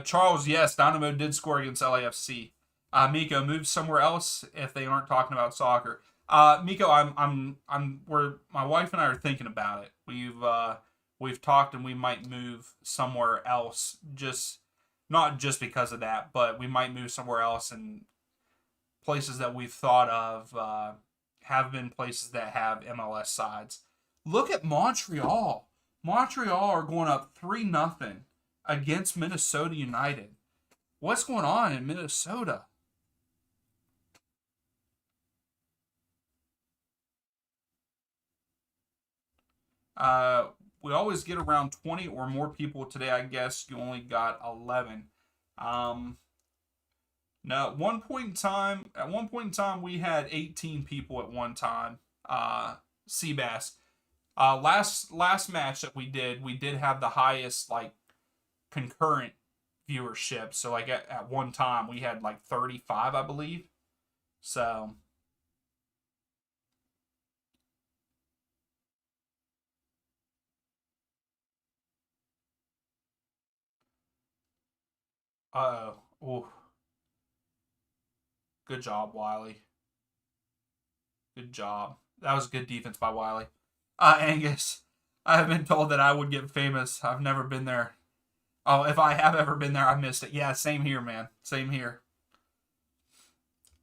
Charles, yes, Dynamo did score against LAFC. Miko, move somewhere else if they aren't talking about soccer. Miko, we're my wife and I are thinking about it. We've talked and we might move somewhere else. Just not just because of that, but we might move somewhere else. And places that we've thought of have been places that have MLS sides. Look at Montreal. Montreal are going up 3-0 against Minnesota United. What's going on in Minnesota? Uh, we always get around 20 or more people today. I guess you only got 11. Um, no, at one point in time, we had 18 people at one time. Seabass. Last match that we did have the highest like concurrent viewership. So like at one time we had like 35, I believe. So oh, good job, Wiley. Good job. That was good defense by Wiley. Angus, I have been told that I would get famous. I've never been there. Oh, if I have ever been there, I missed it. Yeah, same here, man. Same here.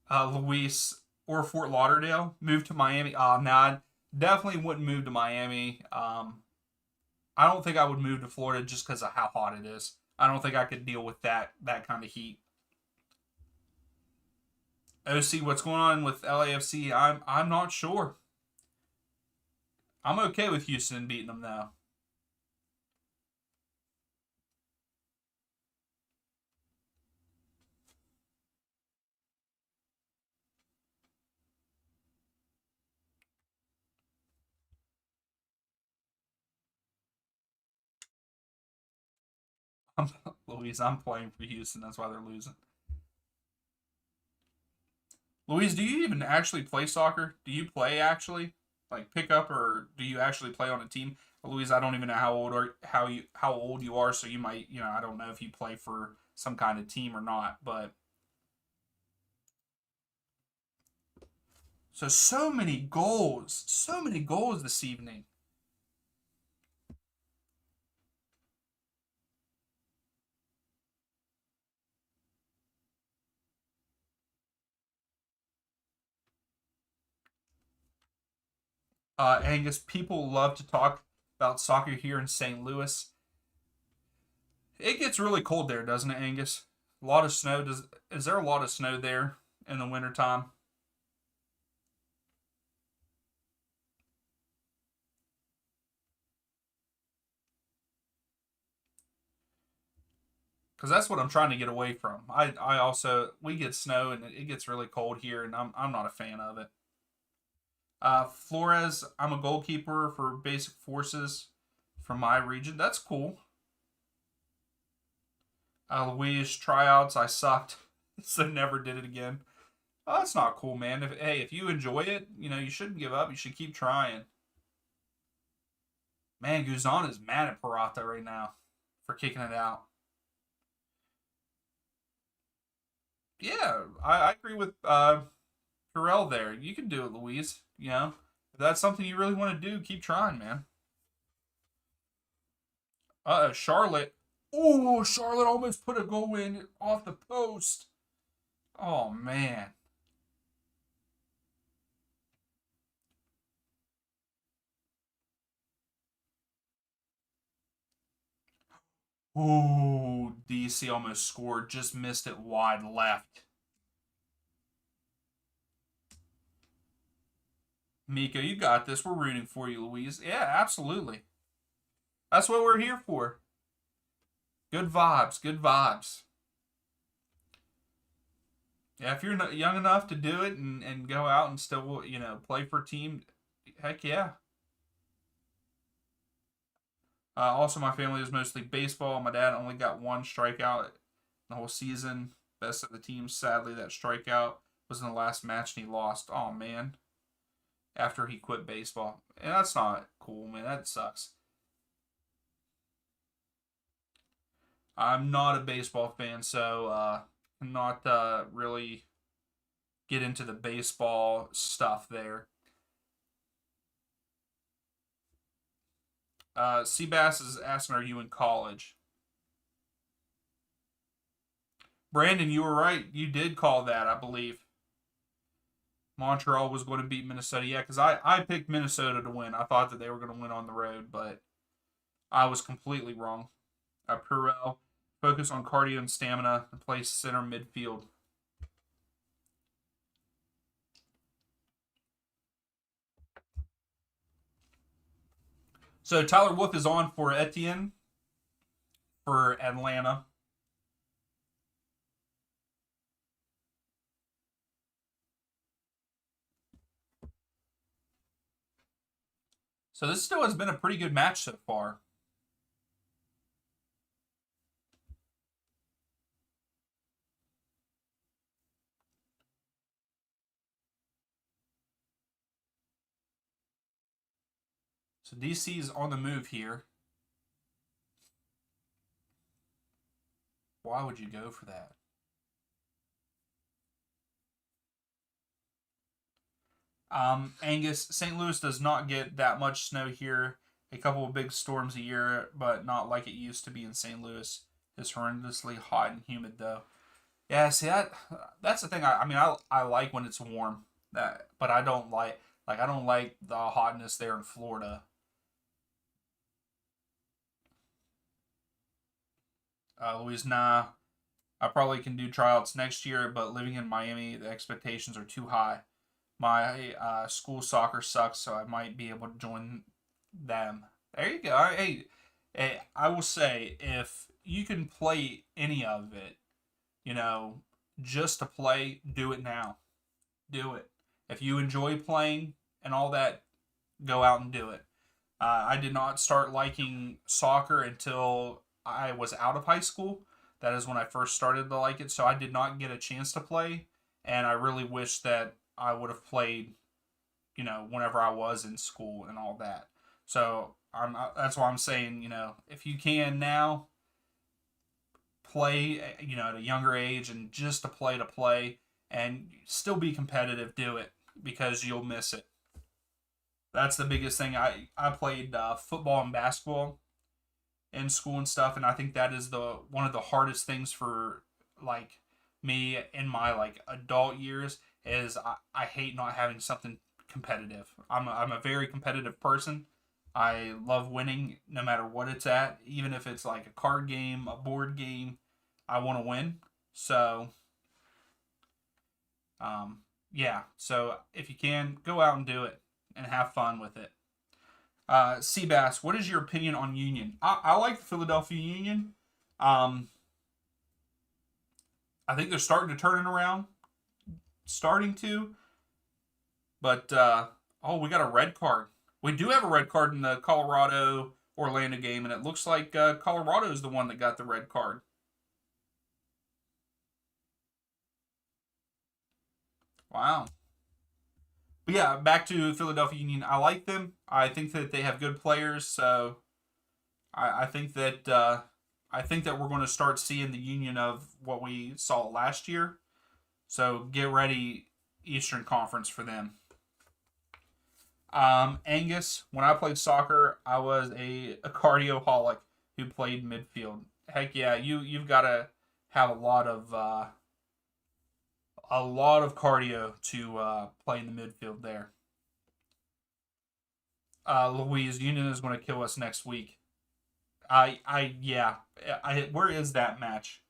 Luis or Fort Lauderdale moved to Miami. No, I definitely wouldn't move to Miami. I don't think I would move to Florida just because of how hot it is. I don't think I could deal with that kind of heat. OC, what's going on with LAFC? I'm not sure. I'm okay with Houston beating them though. Louise, I'm playing for Houston. That's why they're losing. Louise, do you even actually play soccer? Do you play actually, like pick up, or do you actually play on a team? Louise, I don't even know how old you are, so you might, I don't know if you play for some kind of team or not, but so many goals this evening. Angus, people love to talk about soccer here in St. Louis. It gets really cold there, doesn't it, Angus? A lot of snow. Is there a lot of snow there in the wintertime? Because that's what I'm trying to get away from. I also we get snow and it gets really cold here, and I'm not a fan of it. Flores, I'm a goalkeeper for Basic Forces from my region. That's cool. Louise tryouts, I sucked, so never did it again. Oh, that's not cool, man. If you enjoy it, you shouldn't give up. You should keep trying. Man, Guzan is mad at Parata right now for kicking it out. Yeah, I agree with Terrell there. You can do it, Louise. If that's something you really want to do, keep trying, man. Charlotte. Oh, Charlotte almost put a goal in off the post. Oh man. Oh, DC almost scored. Just missed it wide left. Mika, you got this. We're rooting for you, Louise. Yeah, absolutely. That's what we're here for. Good vibes. Good vibes. Yeah, if you're young enough to do it and go out and still, play for a team, heck yeah. Also, my family is mostly baseball. My dad only got one strikeout the whole season. Best of the team. Sadly, that strikeout was in the last match and he lost. Oh man, after he quit baseball, and that's not cool, man. That sucks. I'm not a baseball fan, so I'm not really get into the baseball stuff there. Seabass is asking, "Are you in college?" Brandon, you were right. You did call that, I believe. Montreal was going to beat Minnesota. Yeah, because I picked Minnesota to win. I thought that they were going to win on the road, but I was completely wrong. Purell, focus on cardio and stamina and play center midfield. So Tyler Wolf is on for Etienne for Atlanta. So this still has been a pretty good match so far. So DC is on the move here. Why would you go for that? Angus, St. Louis does not get that much snow here. A couple of big storms a year, but not like it used to be in St. Louis. It's horrendously hot and humid though. Yeah, see that's the thing. I like when it's warm. But I don't like I don't like the hotness there in Florida. Louise, nah. I probably can do tryouts next year, but living in Miami, the expectations are too high. My school soccer sucks, so I might be able to join them. There you go. All right, hey, I will say if you can play any of it, you know, just to play, do it now. Do it. If you enjoy playing and all that, go out and do it. I did not start liking soccer until I was out of high school. That is when I first started to like it. So I did not get a chance to play, and I really wish that I would have played, whenever I was in school and all that. So that's why I'm saying, if you can now play, at a younger age and just to play and still be competitive, do it because you'll miss it. That's the biggest thing. I played football and basketball in school and stuff, and I think that is the one of the hardest things for like me in my like adult years is I hate not having something competitive. I'm a very competitive person. I love winning no matter what it's at, even if it's like a card game, a board game. I want to win. So, yeah. So if you can, go out and do it and have fun with it. Seabass, what is your opinion on Union? I like the Philadelphia Union. Um, I think they're starting to turn it around. Starting to. But, we got a red card. We do have a red card in the Colorado Orlando game, and it looks like Colorado is the one that got the red card. Wow. But yeah, back to Philadelphia Union. I like them. I think that they have good players, so I think that we're going to start seeing the union of what we saw last year. So get ready, Eastern Conference for them. Angus, when I played soccer, I was a cardioholic who played midfield. Heck yeah, you've got to have a lot of cardio to play in the midfield there. Louise, Union is going to kill us next week. Yeah. Where is that match?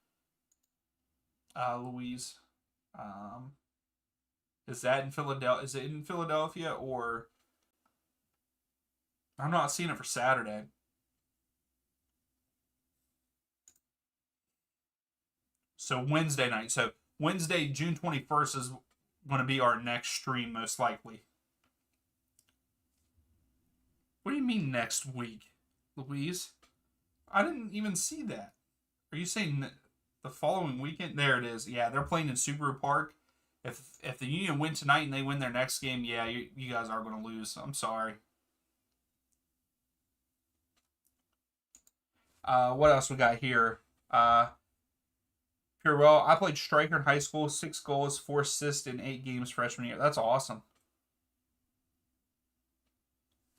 Louise, um, is that in Philadelphia? Is it in Philadelphia or I'm not seeing it for Saturday. So Wednesday night. So Wednesday, June 21st is going to be our next stream, most likely. What do you mean next week, Louise? I didn't even see that. Are you saying the following weekend? There it is. Yeah, they're playing in Subaru Park. If the Union win tonight and they win their next game, yeah, you guys are going to lose. I'm sorry. What else we got here? Purewell, I played striker in high school, 6 goals, 4 assists in 8 games freshman year. That's awesome.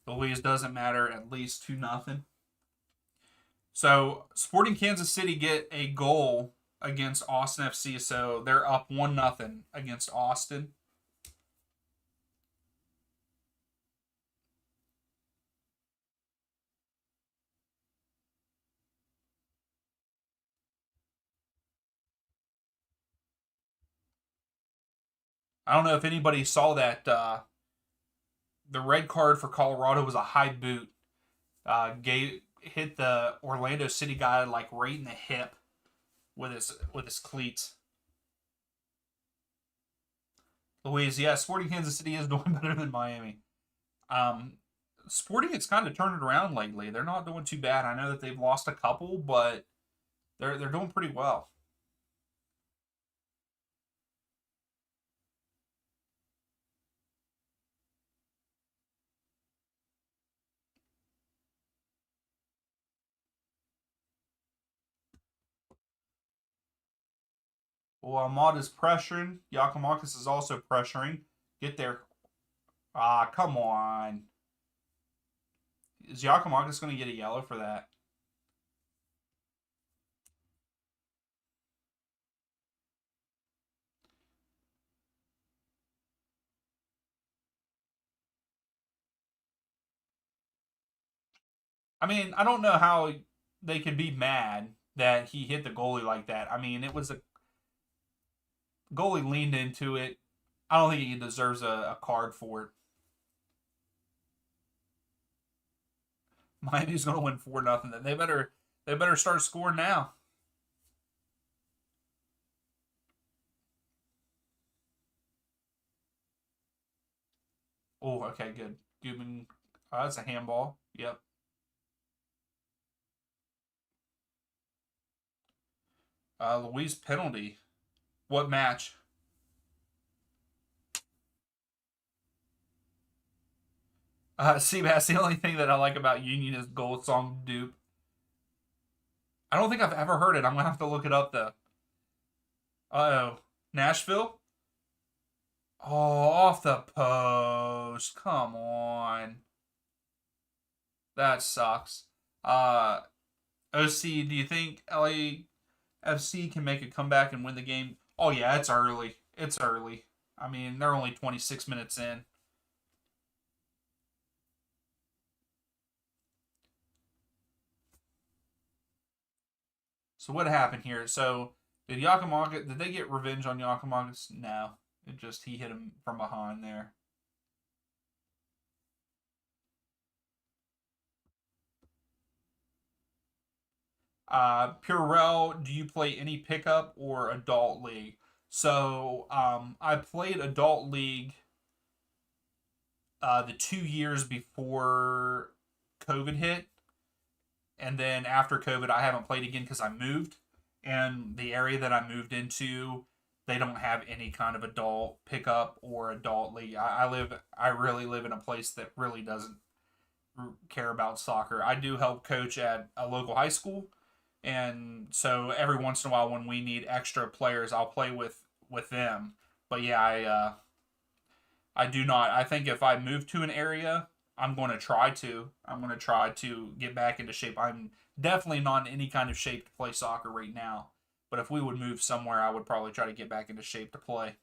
Louise doesn't matter, at least 2-0. So Sporting Kansas City get a goal against Austin FC, so they're up 1-0 against Austin. I don't know if anybody saw that. The red card for Colorado was a high boot. Hit the Orlando City guy like right in the hip with his cleats. Louise, yeah, Sporting Kansas City is doing better than Miami. Um, Sporting, it's kind of turned it around lately. They're not doing too bad. I know that they've lost a couple, but they're doing pretty well. Well, Ahmad is pressuring. Yakimakis is also pressuring. Get there. Ah, come on. Is Yakimakis going to get a yellow for that? I mean, I don't know how they could be mad that he hit the goalie like that. I mean, it was a goalie leaned into it. I don't think he deserves a card for it. Miami's going to win 4-0. Then they better start scoring now. Oh, okay, good. Gubin, that's a handball. Yep. Louise penalty. What match? Seabass, the only thing that I like about Union is Gold Song Dupe. I don't think I've ever heard it. I'm going to have to look it up, though. Uh-oh. Nashville? Oh, off the post. Come on. That sucks. OC, do you think LAFC can make a comeback and win the game? Oh, yeah, it's early. It's early. I mean, they're only 26 minutes in. So what happened here? So did they get revenge on Yakamaga? No. He hit him from behind there. Purell, do you play any pickup or adult league? So I played adult league the 2 years before COVID hit, and then after COVID, I haven't played again because I moved, and the area that I moved into, they don't have any kind of adult pickup or adult league. I really live in a place that really doesn't care about soccer. I do help coach at a local high school, and so every once in a while when we need extra players, I'll play with them. But yeah, I do not. I think if I move to an area, I'm going to try to. I'm going to try to get back into shape. I'm definitely not in any kind of shape to play soccer right now. But if we would move somewhere, I would probably try to get back into shape to play.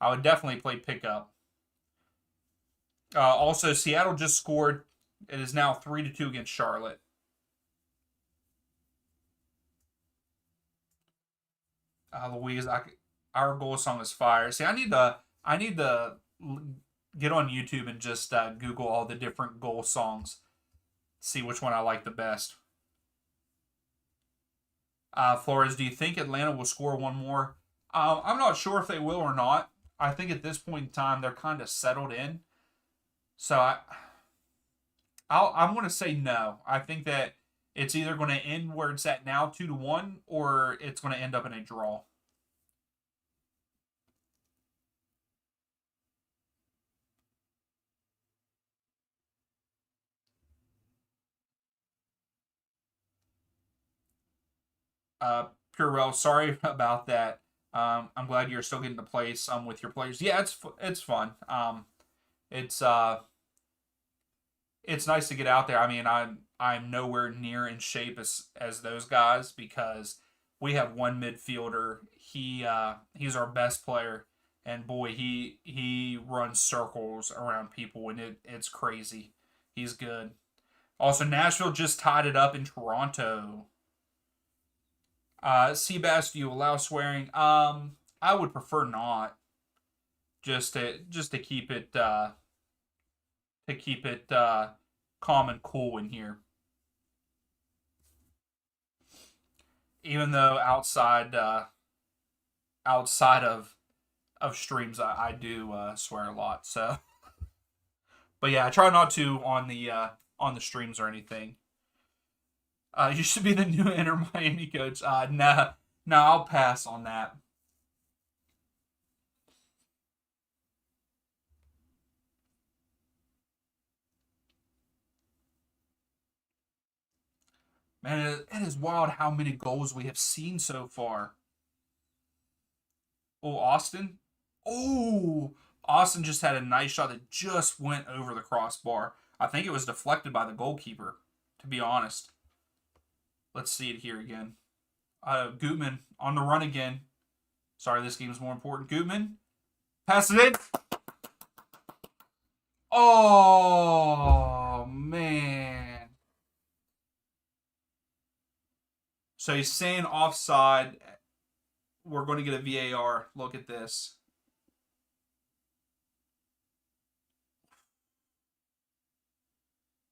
I would definitely play pickup. Also, Seattle just scored. It is now 3-2 against Charlotte. Louise, our goal song is fire. See, I need to get on YouTube and just Google all the different goal songs, see which one I like the best. Flores, do you think Atlanta will score one more? I'm not sure if they will or not. I think at this point in time they're kind of settled in. So I'm going to say no. I think that it's either going to end where it's at now, 2-1, or it's going to end up in a draw. Purell, sorry about that. I'm glad you're still getting to play some with your players. Yeah, it's fun. It's it's nice to get out there. I mean, I'm nowhere near in shape as those guys because we have one midfielder. He's our best player, and boy, he runs circles around people, and it's crazy. He's good. Also, Nashville just tied it up in Toronto. Seabass, do you allow swearing? I would prefer not. Just to keep it calm and cool in here. Even though outside of streams, I do swear a lot. So, but yeah, I try not to on the streams or anything. You should be the new Inter Miami coach. Nah, nah, I'll pass on that. Man, it is wild how many goals we have seen so far. Oh, Austin. Oh, Austin just had a nice shot that just went over the crossbar. I think it was deflected by the goalkeeper, to be honest. Let's see it here again. Gutman on the run again. Sorry, this game is more important. Gutman passes it in. Oh, man. So he's saying offside. We're going to get a VAR. Look at this.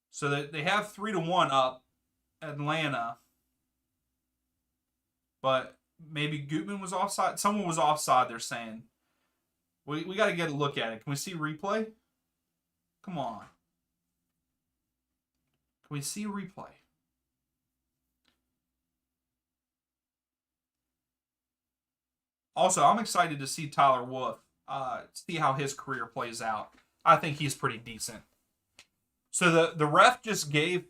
So they have 3-1 up Atlanta, but maybe Gutman was offside. Someone was offside. They're saying we got to get a look at it. Can we see replay? Come on. Can we see replay? Also, I'm excited to see Tyler Wolff, see how his career plays out. I think he's pretty decent. So the ref just gave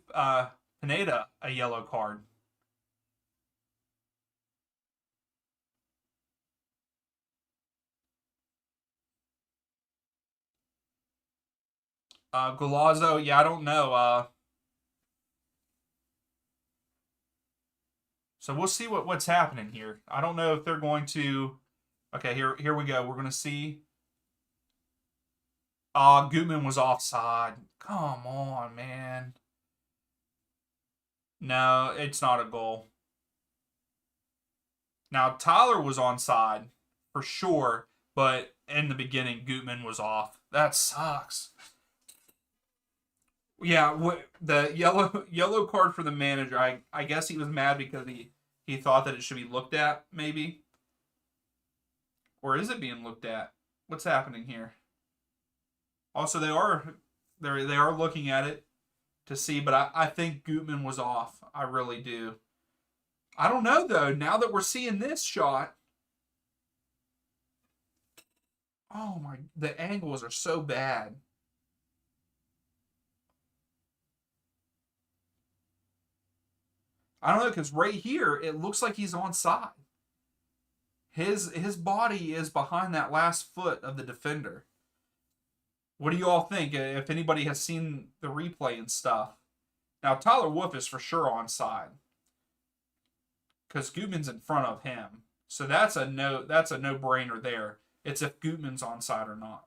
Pineda a yellow card. Golazo, yeah, I don't know. So we'll see what's happening here. I don't know if they're going to. Okay, here we go. We're gonna see. Gutman was offside. Come on, man. No, it's not a goal. Now Tyler was onside for sure, but in the beginning Gutman was off. That sucks. Yeah, the yellow card for the manager. I guess he was mad because he thought that it should be looked at, maybe. Or is it being looked at? What's happening here? Also, they are looking at it to see, but I think Gutman was off. I really do. I don't know though. Now that we're seeing this shot, oh my, the angles are so bad. I don't know because right here it looks like he's onside. His body is behind that last foot of the defender. What do you all think? If anybody has seen the replay and stuff. Now Tyler Wolff is for sure onside because Gutman's in front of him. So that's a no-brainer there. It's if Gutman's onside or not.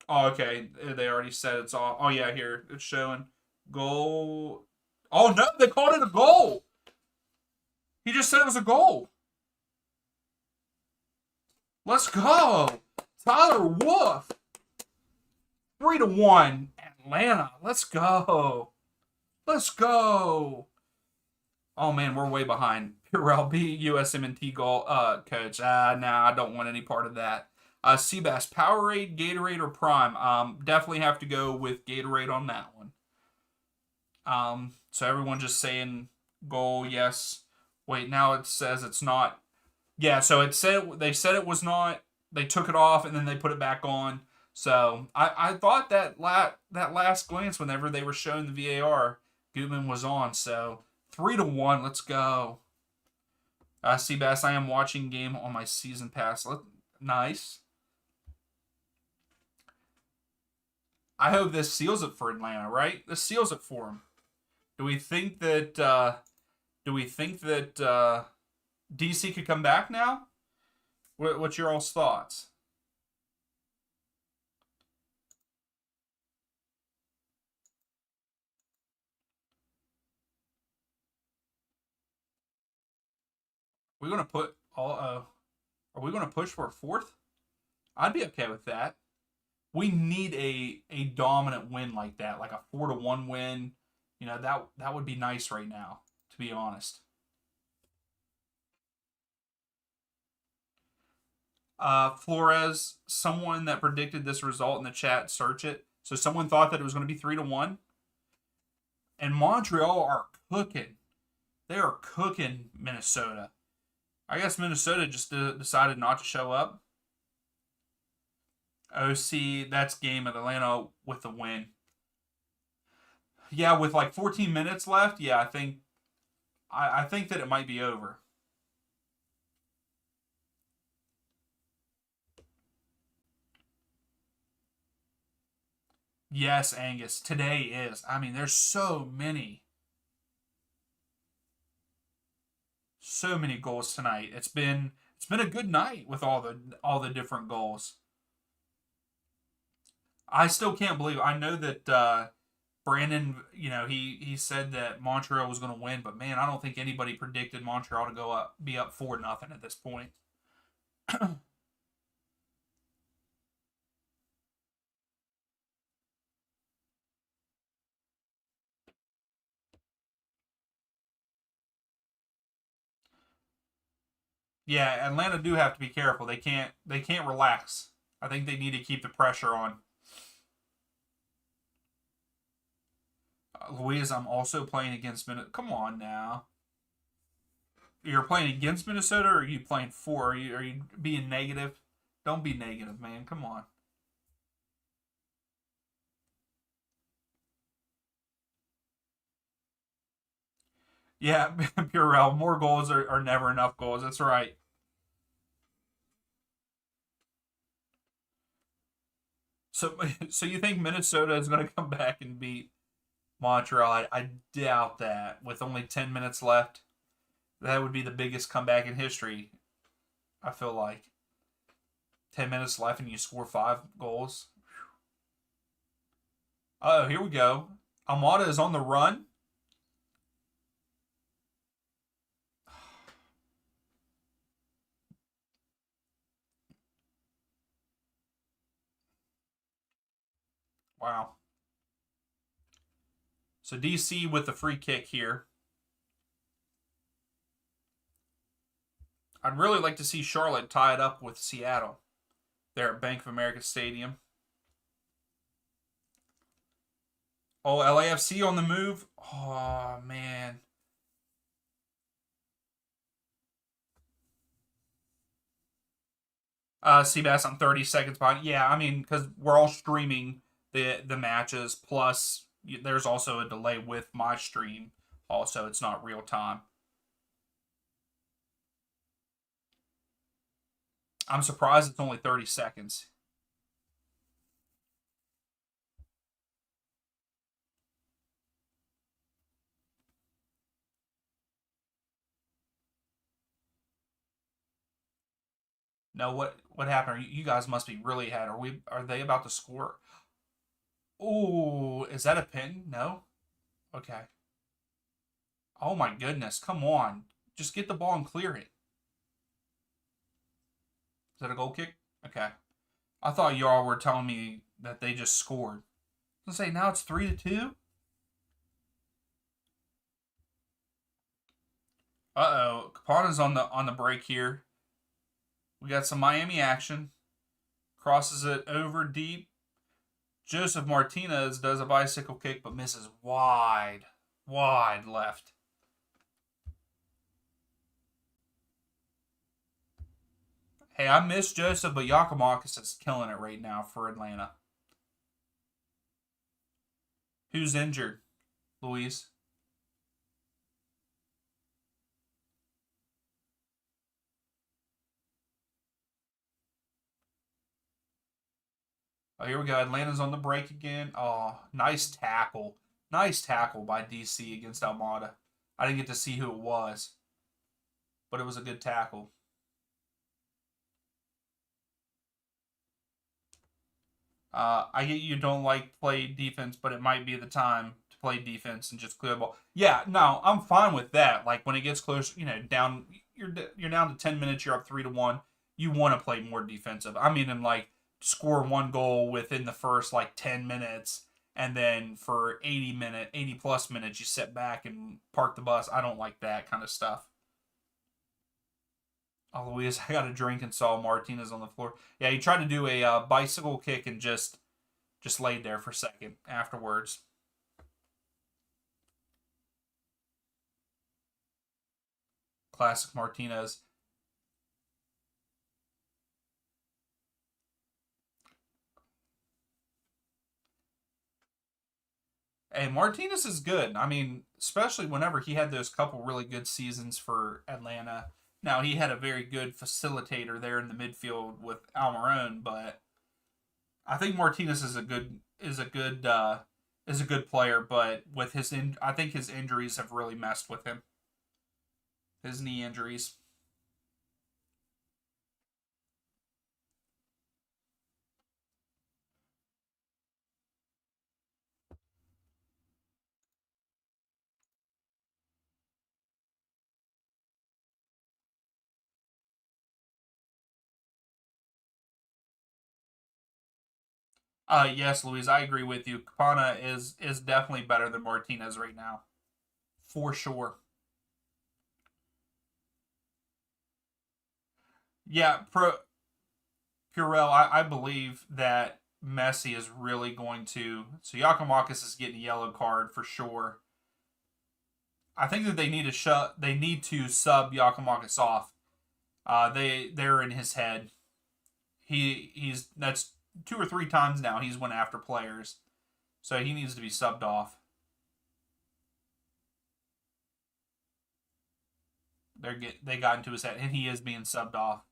Oh, okay. They already said it's all. Oh yeah, here it's showing goal. Oh no, they called it a goal. He just said it was a goal. Let's go. Tyler Wolff. 3-1. Atlanta. Let's go. Let's go. Oh man, we're way behind. Purell B, USMNT goal coach. Nah, I don't want any part of that. Seabass, Powerade, Gatorade, or Prime? Definitely have to go with Gatorade on that one. So everyone just saying goal, yes. Wait, now it says it's not. Yeah, so they said it was not. They took it off and then they put it back on. So I thought that last glance, whenever they were showing the VAR, Gutman was on. So 3-1. Let's go. Seabass, I am watching game on my season pass. Nice. I hope this seals it for Atlanta, right? This seals it for them. Do we think that DC could come back now? What's your all's thoughts? We're gonna put all. Are we gonna push for a fourth? I'd be okay with that. We need a dominant win like that, like a 4-1 win. You know that would be nice right now, to be honest. Flores, someone that predicted this result in the chat, search it. So someone thought that it was going to be 3-1, and Montreal are cooking. They are cooking Minnesota. I guess Minnesota just decided not to show up. OC, that's game of Atlanta with the win. Yeah, with like 14 minutes left, yeah, I think that it might be over. Yes, Angus, today is. I mean, there's so many goals tonight. It's been a good night with all the different goals. I still can't believe. I know that Brandon, he said that Montreal was going to win, but man, I don't think anybody predicted Montreal to be up 4-0 at this point. Yeah, Atlanta do have to be careful. They can't relax. I think they need to keep the pressure on. Louise, I'm also playing against Minnesota. Come on now. You're playing against Minnesota, or are you playing for? Are you being negative? Don't be negative, man. Come on. Yeah, Purell. More goals are never enough goals. That's right. So, so you think Minnesota is going to come back and beat Montreal? I doubt that. With only 10 minutes left, that would be the biggest comeback in history. I feel like 10 minutes left and you score 5 goals. Oh, here we go. Almada is on the run. Wow. So DC with the free kick here. I'd really like to see Charlotte tie it up with Seattle there at Bank of America Stadium. Oh, LAFC on the move. Oh, man. Seabass, I'm 30 seconds behind. Yeah, I mean, because we're all streaming the matches. Plus, there's also a delay with my stream. Also, it's not real time. I'm surprised it's only 30 seconds. No, what happened? You guys must be really ahead. Are they about to score? Oh, is that a pin? No. Okay. Oh my goodness! Come on, just get the ball and clear it. Is that a goal kick? Okay. I thought y'all were telling me that they just scored. Let's say now it's 3-2. Uh oh, Capana's on the break here. We got some Miami action. Crosses it over deep. Joseph Martinez does a bicycle kick but misses wide, wide left. Hey, I miss Joseph, but Yakimakis is killing it right now for Atlanta. Who's injured? Luis. Oh, here we go. Atlanta's on the break again. Oh, nice tackle. Nice tackle by DC against Almada. I didn't get to see who it was, but it was a good tackle. I get you don't like play defense, but it might be the time to play defense and just clear the ball. Yeah, no, I'm fine with that. Like when it gets close, down, you're down to 10 minutes, you're up 3-1. You want to play more defensive. I mean, and like score one goal within the first like 10 minutes, and then for 80 plus minutes, you sit back and park the bus. I don't like that kind of stuff. Oh, Luis, I got a drink and saw Martinez on the floor. Yeah, he tried to do a bicycle kick and just laid there for a second afterwards. Classic Martinez. Hey, Martinez is good. I mean, especially whenever he had those couple really good seasons for Atlanta. Now he had a very good facilitator there in the midfield with Almiron, but I think Martinez is a good player. But with I think his injuries have really messed with him. His knee injuries. Yes, Luis, I agree with you. Capana is definitely better than Martinez right now, for sure. Yeah, Purell, I believe that Messi is really going to. So Yakimakis is getting a yellow card for sure. I think that they need to sub Yakimakis off. They're in his head. He's that's 2 or 3 times now he's went after players, so he needs to be subbed off. They got into his head, and he is being subbed off.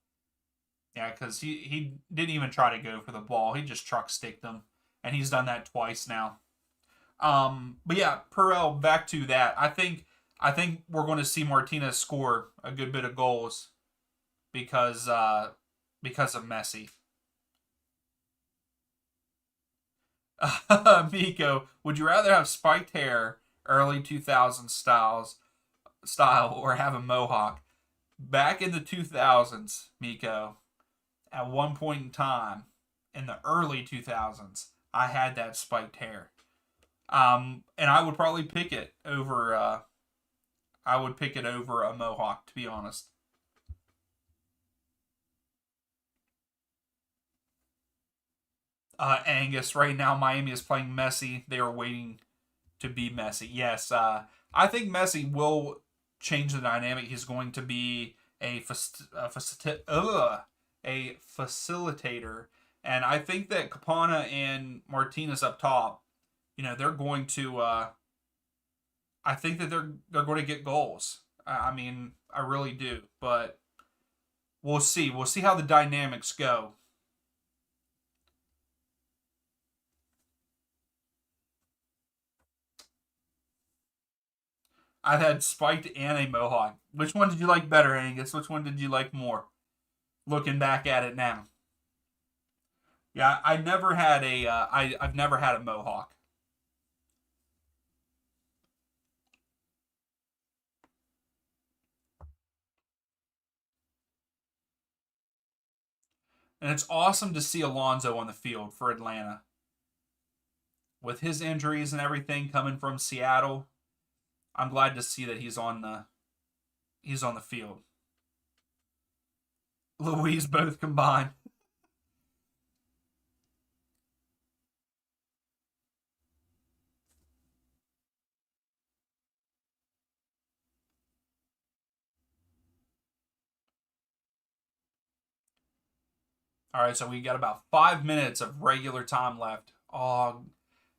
Yeah, because he didn't even try to go for the ball. He just truck sticked them, and he's done that twice now. But yeah, Perel, back to that. I think we're going to see Martinez score a good bit of goals because of Messi. Miko, would you rather have spiked hair, early 2000s style, or have a mohawk? Back in the 2000s, Miko, at one point in time, in the early 2000s, I had that spiked hair. And I would probably pick it over. I would pick it over a mohawk, to be honest. Angus, right now Miami is playing Messi. They are waiting to be Messi. Yes, I think Messi will change the dynamic. He's going to be a facilitator, and I think that Capana and Martinez up top, they're going to. I think that they're going to get goals. I mean, I really do, but we'll see. We'll see how the dynamics go. I've had spiked and a mohawk. Which one did you like better, Angus? Which one did you like more? Looking back at it now. Yeah, I never had I've never had a mohawk. And it's awesome to see Alonso on the field for Atlanta. With his injuries and everything coming from Seattle, I'm glad to see that he's on the field. Louise both combined. All right, so we got about 5 minutes of regular time left. Oh,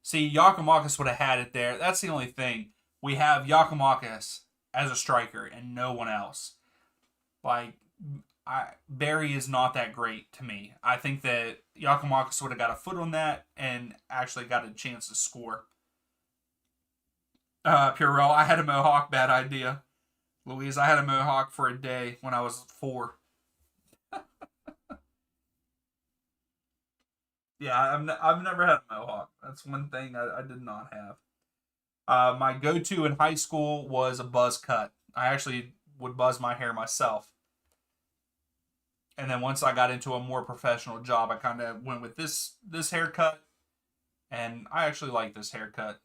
see, Yakimakis would have had it there. That's the only thing. We have Yakimakis as a striker and no one else. Like, Barry is not that great to me. I think that Yakimakis would have got a foot on that and actually got a chance to score. Purell, I had a mohawk. Bad idea. Louise, I had a mohawk for a day when I was 4. Yeah, I've never had a mohawk. That's one thing I did not have. My go-to in high school was a buzz cut. I actually would buzz my hair myself. And then once I got into a more professional job, I kind of went with this haircut, and I actually like this haircut.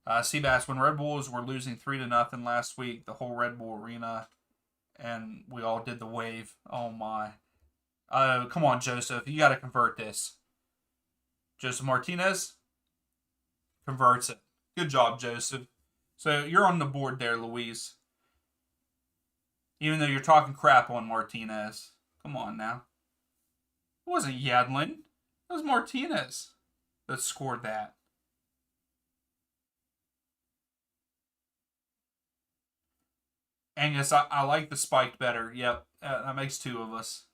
Seabass, when Red Bulls were losing 3-0 last week, the whole Red Bull arena, and we all did the wave. Oh my! Come on, Joseph, you got to convert this. Joseph Martinez converts it. Good job, Joseph. So you're on the board there, Louise. Even though you're talking crap on Martinez. Come on now. It wasn't Yadlin. It was Martinez that scored that. Angus, I like the spiked better. Yep, that makes 2 of us.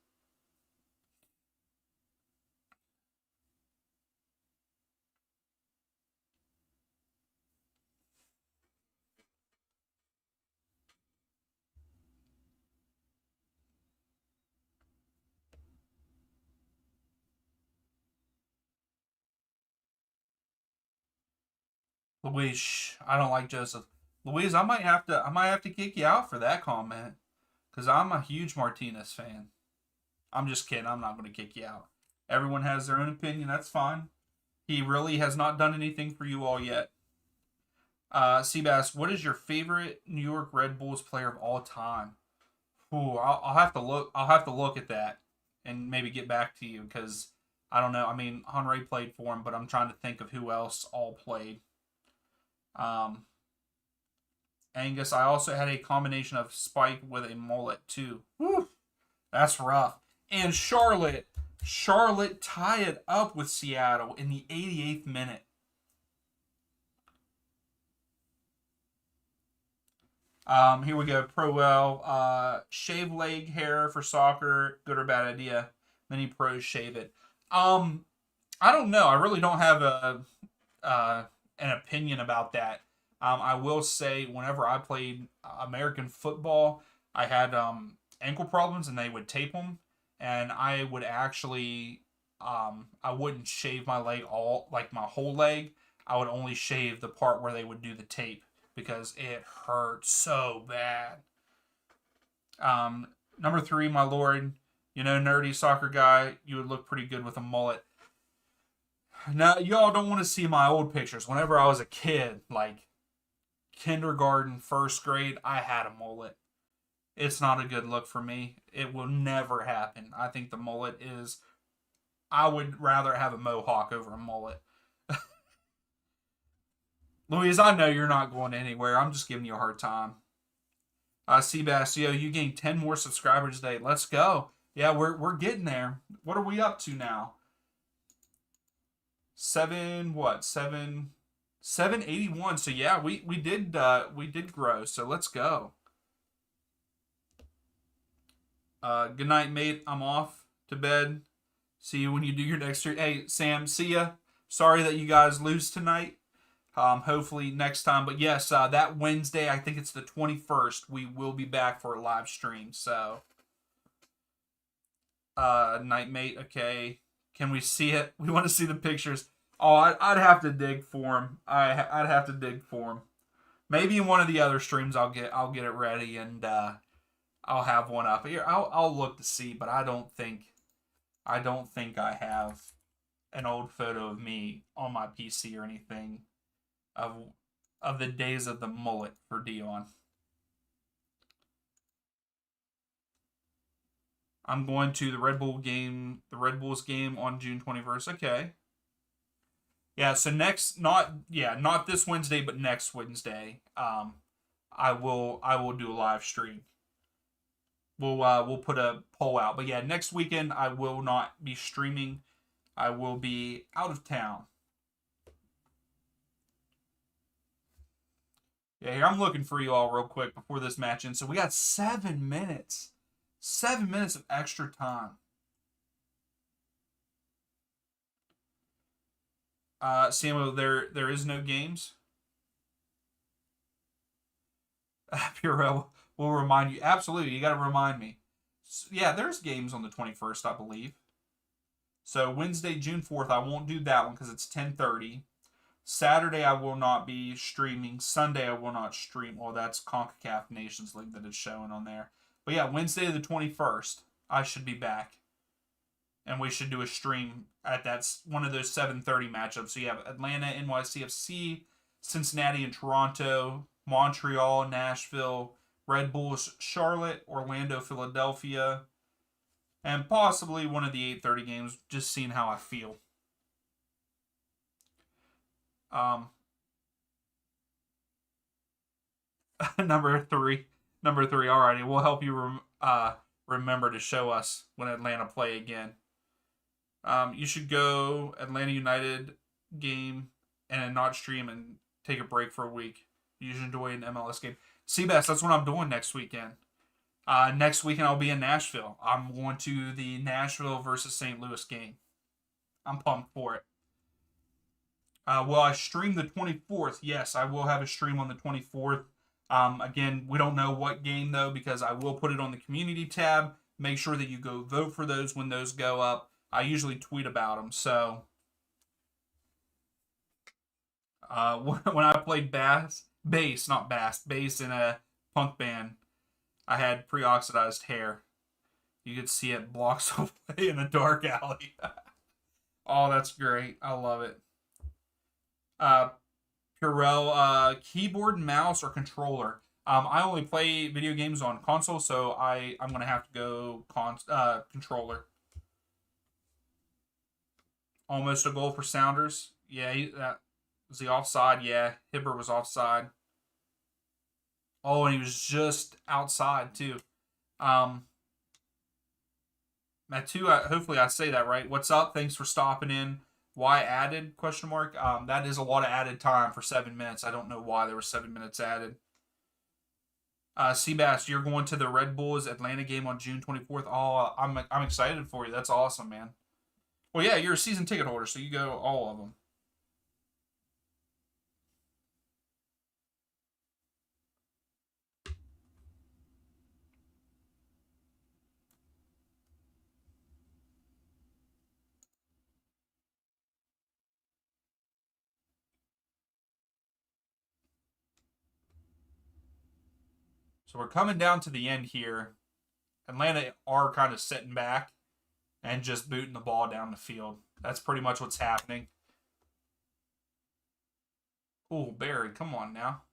Louise, shh, I don't like Joseph. Louise, I might have to kick you out for that comment because I'm a huge Martinez fan. I'm just kidding. I'm not going to kick you out. Everyone has their own opinion. That's fine. He really has not done anything for you all yet. Seabass, what is your favorite New York Red Bulls player of all time? Ooh, I'll have to look. I'll have to look at that and maybe get back to you because I don't know. I mean, Henry played for him, but I'm trying to think of who else all played. Angus, I also had a combination of Spike with a mullet too. Whew, that's rough. And Charlotte tie it up with Seattle in the 88th minute. Here we go. Pro shave leg hair for soccer. Good or bad idea? Many pros shave it. I don't know. I really don't have an opinion about that. I will say, whenever I played American football, I had ankle problems, and they would tape them, and I would actually I wouldn't shave my leg all like my whole leg. I would only shave the part where they would do the tape because it hurt so bad. Number 3, my lord, nerdy soccer guy, you would look pretty good with a mullet. Now, y'all don't want to see my old pictures. Whenever I was a kid, like kindergarten, first grade, I had a mullet. It's not a good look for me. It will never happen. I think the mullet is... I would rather have a mohawk over a mullet. Louise, I know you're not going anywhere. I'm just giving you a hard time. Sebastio, you gained 10 more subscribers today. Let's go. Yeah, we're getting there. What are we up to now? 781. So yeah, we did grow. So let's go. Good night, mate. I'm off to bed. See you when you do your next stream. Hey, Sam, see ya. Sorry that you guys lose tonight. Hopefully next time. But yes, that Wednesday, I think it's the 21st, we will be back for a live stream. So, Nightmate, okay. Can we see it? We want to see the pictures. Oh, I'd have to dig for them. I'd have to dig for them. Maybe in one of the other streams, I'll get it ready, and I'll have one up here. I'll look to see, but I don't think I have an old photo of me on my PC or anything of the days of the mullet for Dion. I'm going to the Red Bulls game on June 21st. Okay. Yeah, so not this Wednesday, but next Wednesday, I will do a live stream. We'll put a poll out. But yeah, next weekend I will not be streaming. I will be out of town. Yeah, here I'm looking for you all real quick before this match ends. So we got 7 minutes. 7 minutes of extra time. Samuel, there is no games. Puro will remind you. Absolutely, you got to remind me. So, yeah, there's games on the 21st, I believe. So Wednesday, June 4th, I won't do that one because it's 10:30. Saturday, I will not be streaming. Sunday, I will not stream. Well, that's CONCACAF Nations League that is showing on there. But yeah, Wednesday the 21st, I should be back. And we should do a stream at that's one of those 7:30 matchups. So you have Atlanta, NYCFC, Cincinnati and Toronto, Montreal, Nashville, Red Bulls, Charlotte, Orlando, Philadelphia, and possibly one of the 8:30 games, just seeing how I feel. Number three. Alrighty, we'll help you remember to show us when Atlanta play again. You should go Atlanta United game and not stream and take a break for a week. You should enjoy an MLS game. Seabass, that's what I'm doing next weekend. Next weekend I'll be in Nashville. I'm going to the Nashville versus St. Louis game. I'm pumped for it. Will I stream the 24th? Yes, I will have a stream on the 24th. Again, we don't know what game, though, because I will put it on the community tab. Make sure that you go vote for those when those go up. I usually tweet about them. So, when I played bass in a punk band, I had pre-oxidized hair. You could see it blocks away in a dark alley. Oh, that's great. I love it. Purell, keyboard, mouse, or controller? I only play video games on console, so I'm going to have to go controller. Almost a goal for Sounders. Yeah, was he offside? Yeah, Hibber was offside. Oh, and he was just outside too. Matu, hopefully I say that right. What's up? Thanks for stopping in. Why added? Question mark. That is a lot of added time for 7 minutes. I don't know why there was 7 minutes added. Seabass, you're going to the Red Bulls Atlanta game on June 24th. Oh, I'm excited for you. That's awesome, man. Well, yeah, you're a season ticket holder, so you go all of them. So we're coming down to the end here. Atlanta are kind of sitting back and just booting the ball down the field. That's pretty much what's happening. Oh, Barry, come on now.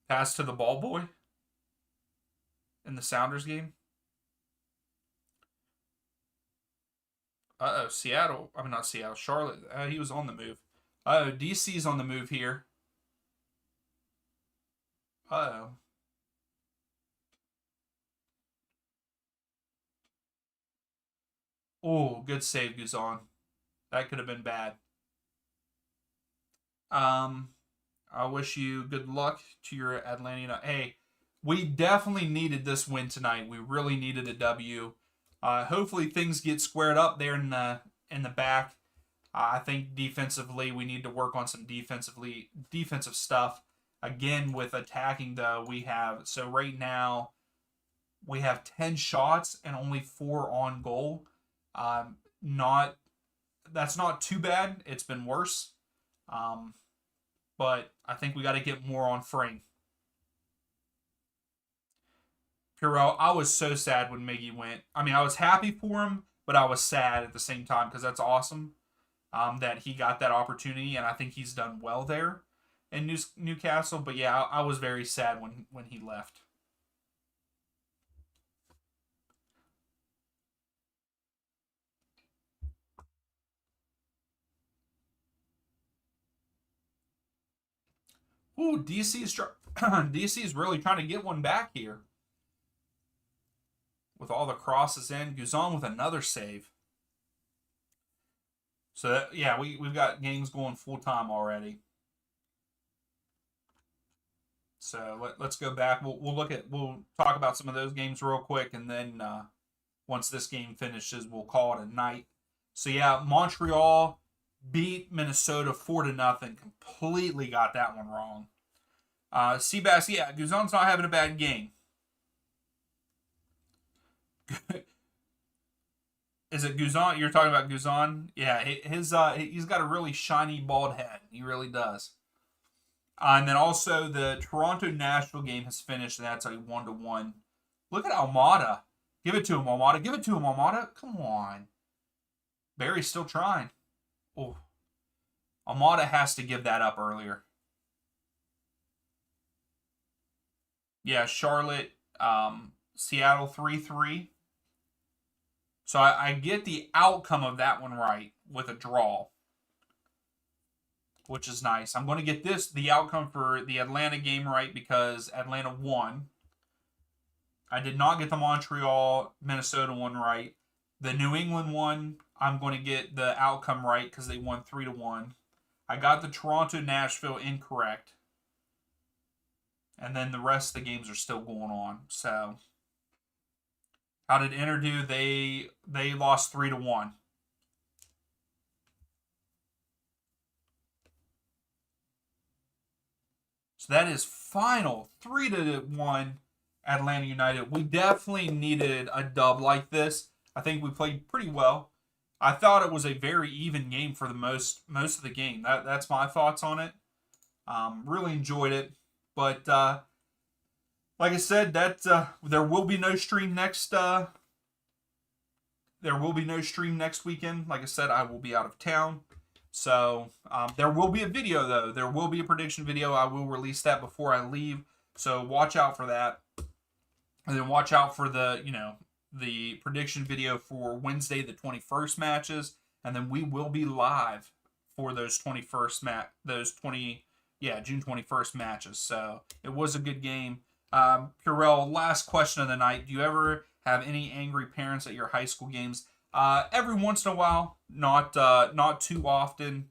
Pass to the ball boy in the Sounders game. Seattle. I mean, not Seattle. Charlotte. He was on the move. DC's on the move here. Uh-oh. Oh, good save, Guzan. That could have been bad. I wish you good luck to your Atlanta. Hey, we definitely needed this win tonight. We really needed a W. Hopefully things get squared up there in the back. I think defensively we need to work on some defensive stuff. Again, with attacking though, right now we have 10 shots and only 4 on goal. Not That's not too bad. It's been worse. But I think we got to get more on frame. Purell, I was so sad when Miggy went. I mean, I was happy for him, but I was sad at the same time because that's awesome that he got that opportunity, and I think he's done well there in Newcastle. But yeah, I was very sad when he left. Ooh, DC's really trying to get one back here. With all the crosses in, Guzan with another save. So yeah, we've got games going full time already. So let's go back. We'll talk about some of those games real quick, and then once this game finishes, we'll call it a night. So yeah, Montreal beat Minnesota 4-0. Completely got that one wrong. Seabass, yeah, Guzan's not having a bad game. Is it Guzan? You're talking about Guzan? Yeah, he's got a really shiny bald head. He really does. And then also the Toronto Nashville game has finished, and that's a 1-1. Look at Almada. Give it to him, Almada. Give it to him, Almada. Come on. Barry's still trying. Oh, Almada has to give that up earlier. Yeah, Charlotte, Seattle 3-3. So I get the outcome of that one right with a draw, which is nice. I'm going to get the outcome for the Atlanta game right because Atlanta won. I did not get the Montreal, Minnesota one right. The New England one, I'm going to get the outcome right because they won 3-1. I got the Toronto, Nashville incorrect. And then the rest of the games are still going on. So, how did Inter do? They lost 3-1. So that is final 3-1 Atlanta United. We definitely needed a dub like this. I think we played pretty well. I thought it was a very even game for the most of the game. That's my thoughts on it. Really enjoyed it. But like I said, there will be no stream next. There will be no stream next weekend. Like I said, I will be out of town. So there will be a video though. There will be a prediction video. I will release that before I leave. So watch out for that. And then watch out for the, the prediction video for Wednesday the 21st matches, and then we will be live for those 21st June 21st matches. So it was a good game. Purell, last question of the night. Do you ever have any angry parents at your high school games? Every once in a while, not too often.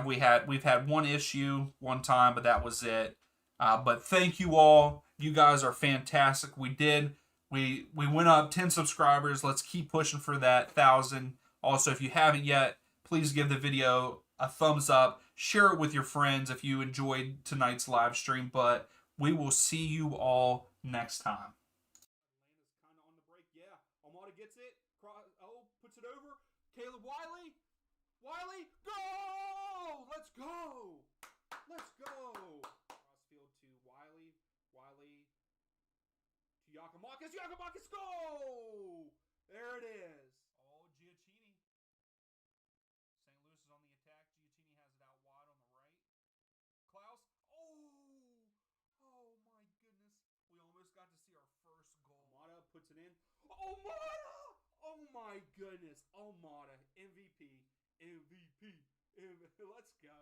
We've had one issue one time, but that was it. But thank you all. You guys are fantastic. We went up 10 subscribers. Let's keep pushing for that 1,000. Also, if you haven't yet, please give the video a thumbs up. Share it with your friends if you enjoyed tonight's live stream. But we will see you all next time. Atlanta's kind of on the break. Yeah, Almada gets it. Puts it over. Caleb Wiley. Wiley, go! Let's go! Let's go! Crossfield to Wiley. Wiley to Yakamakis. Yakamakis, go! There it is. Oh, Giacchini. St. Louis is on the attack. Giacchini has it out wide on the right. Klaus. Oh! Oh, my goodness. We almost got to see our first goal. Almada puts it in. Almada! Oh, my goodness. Almada, MVP. MVP. Let's go.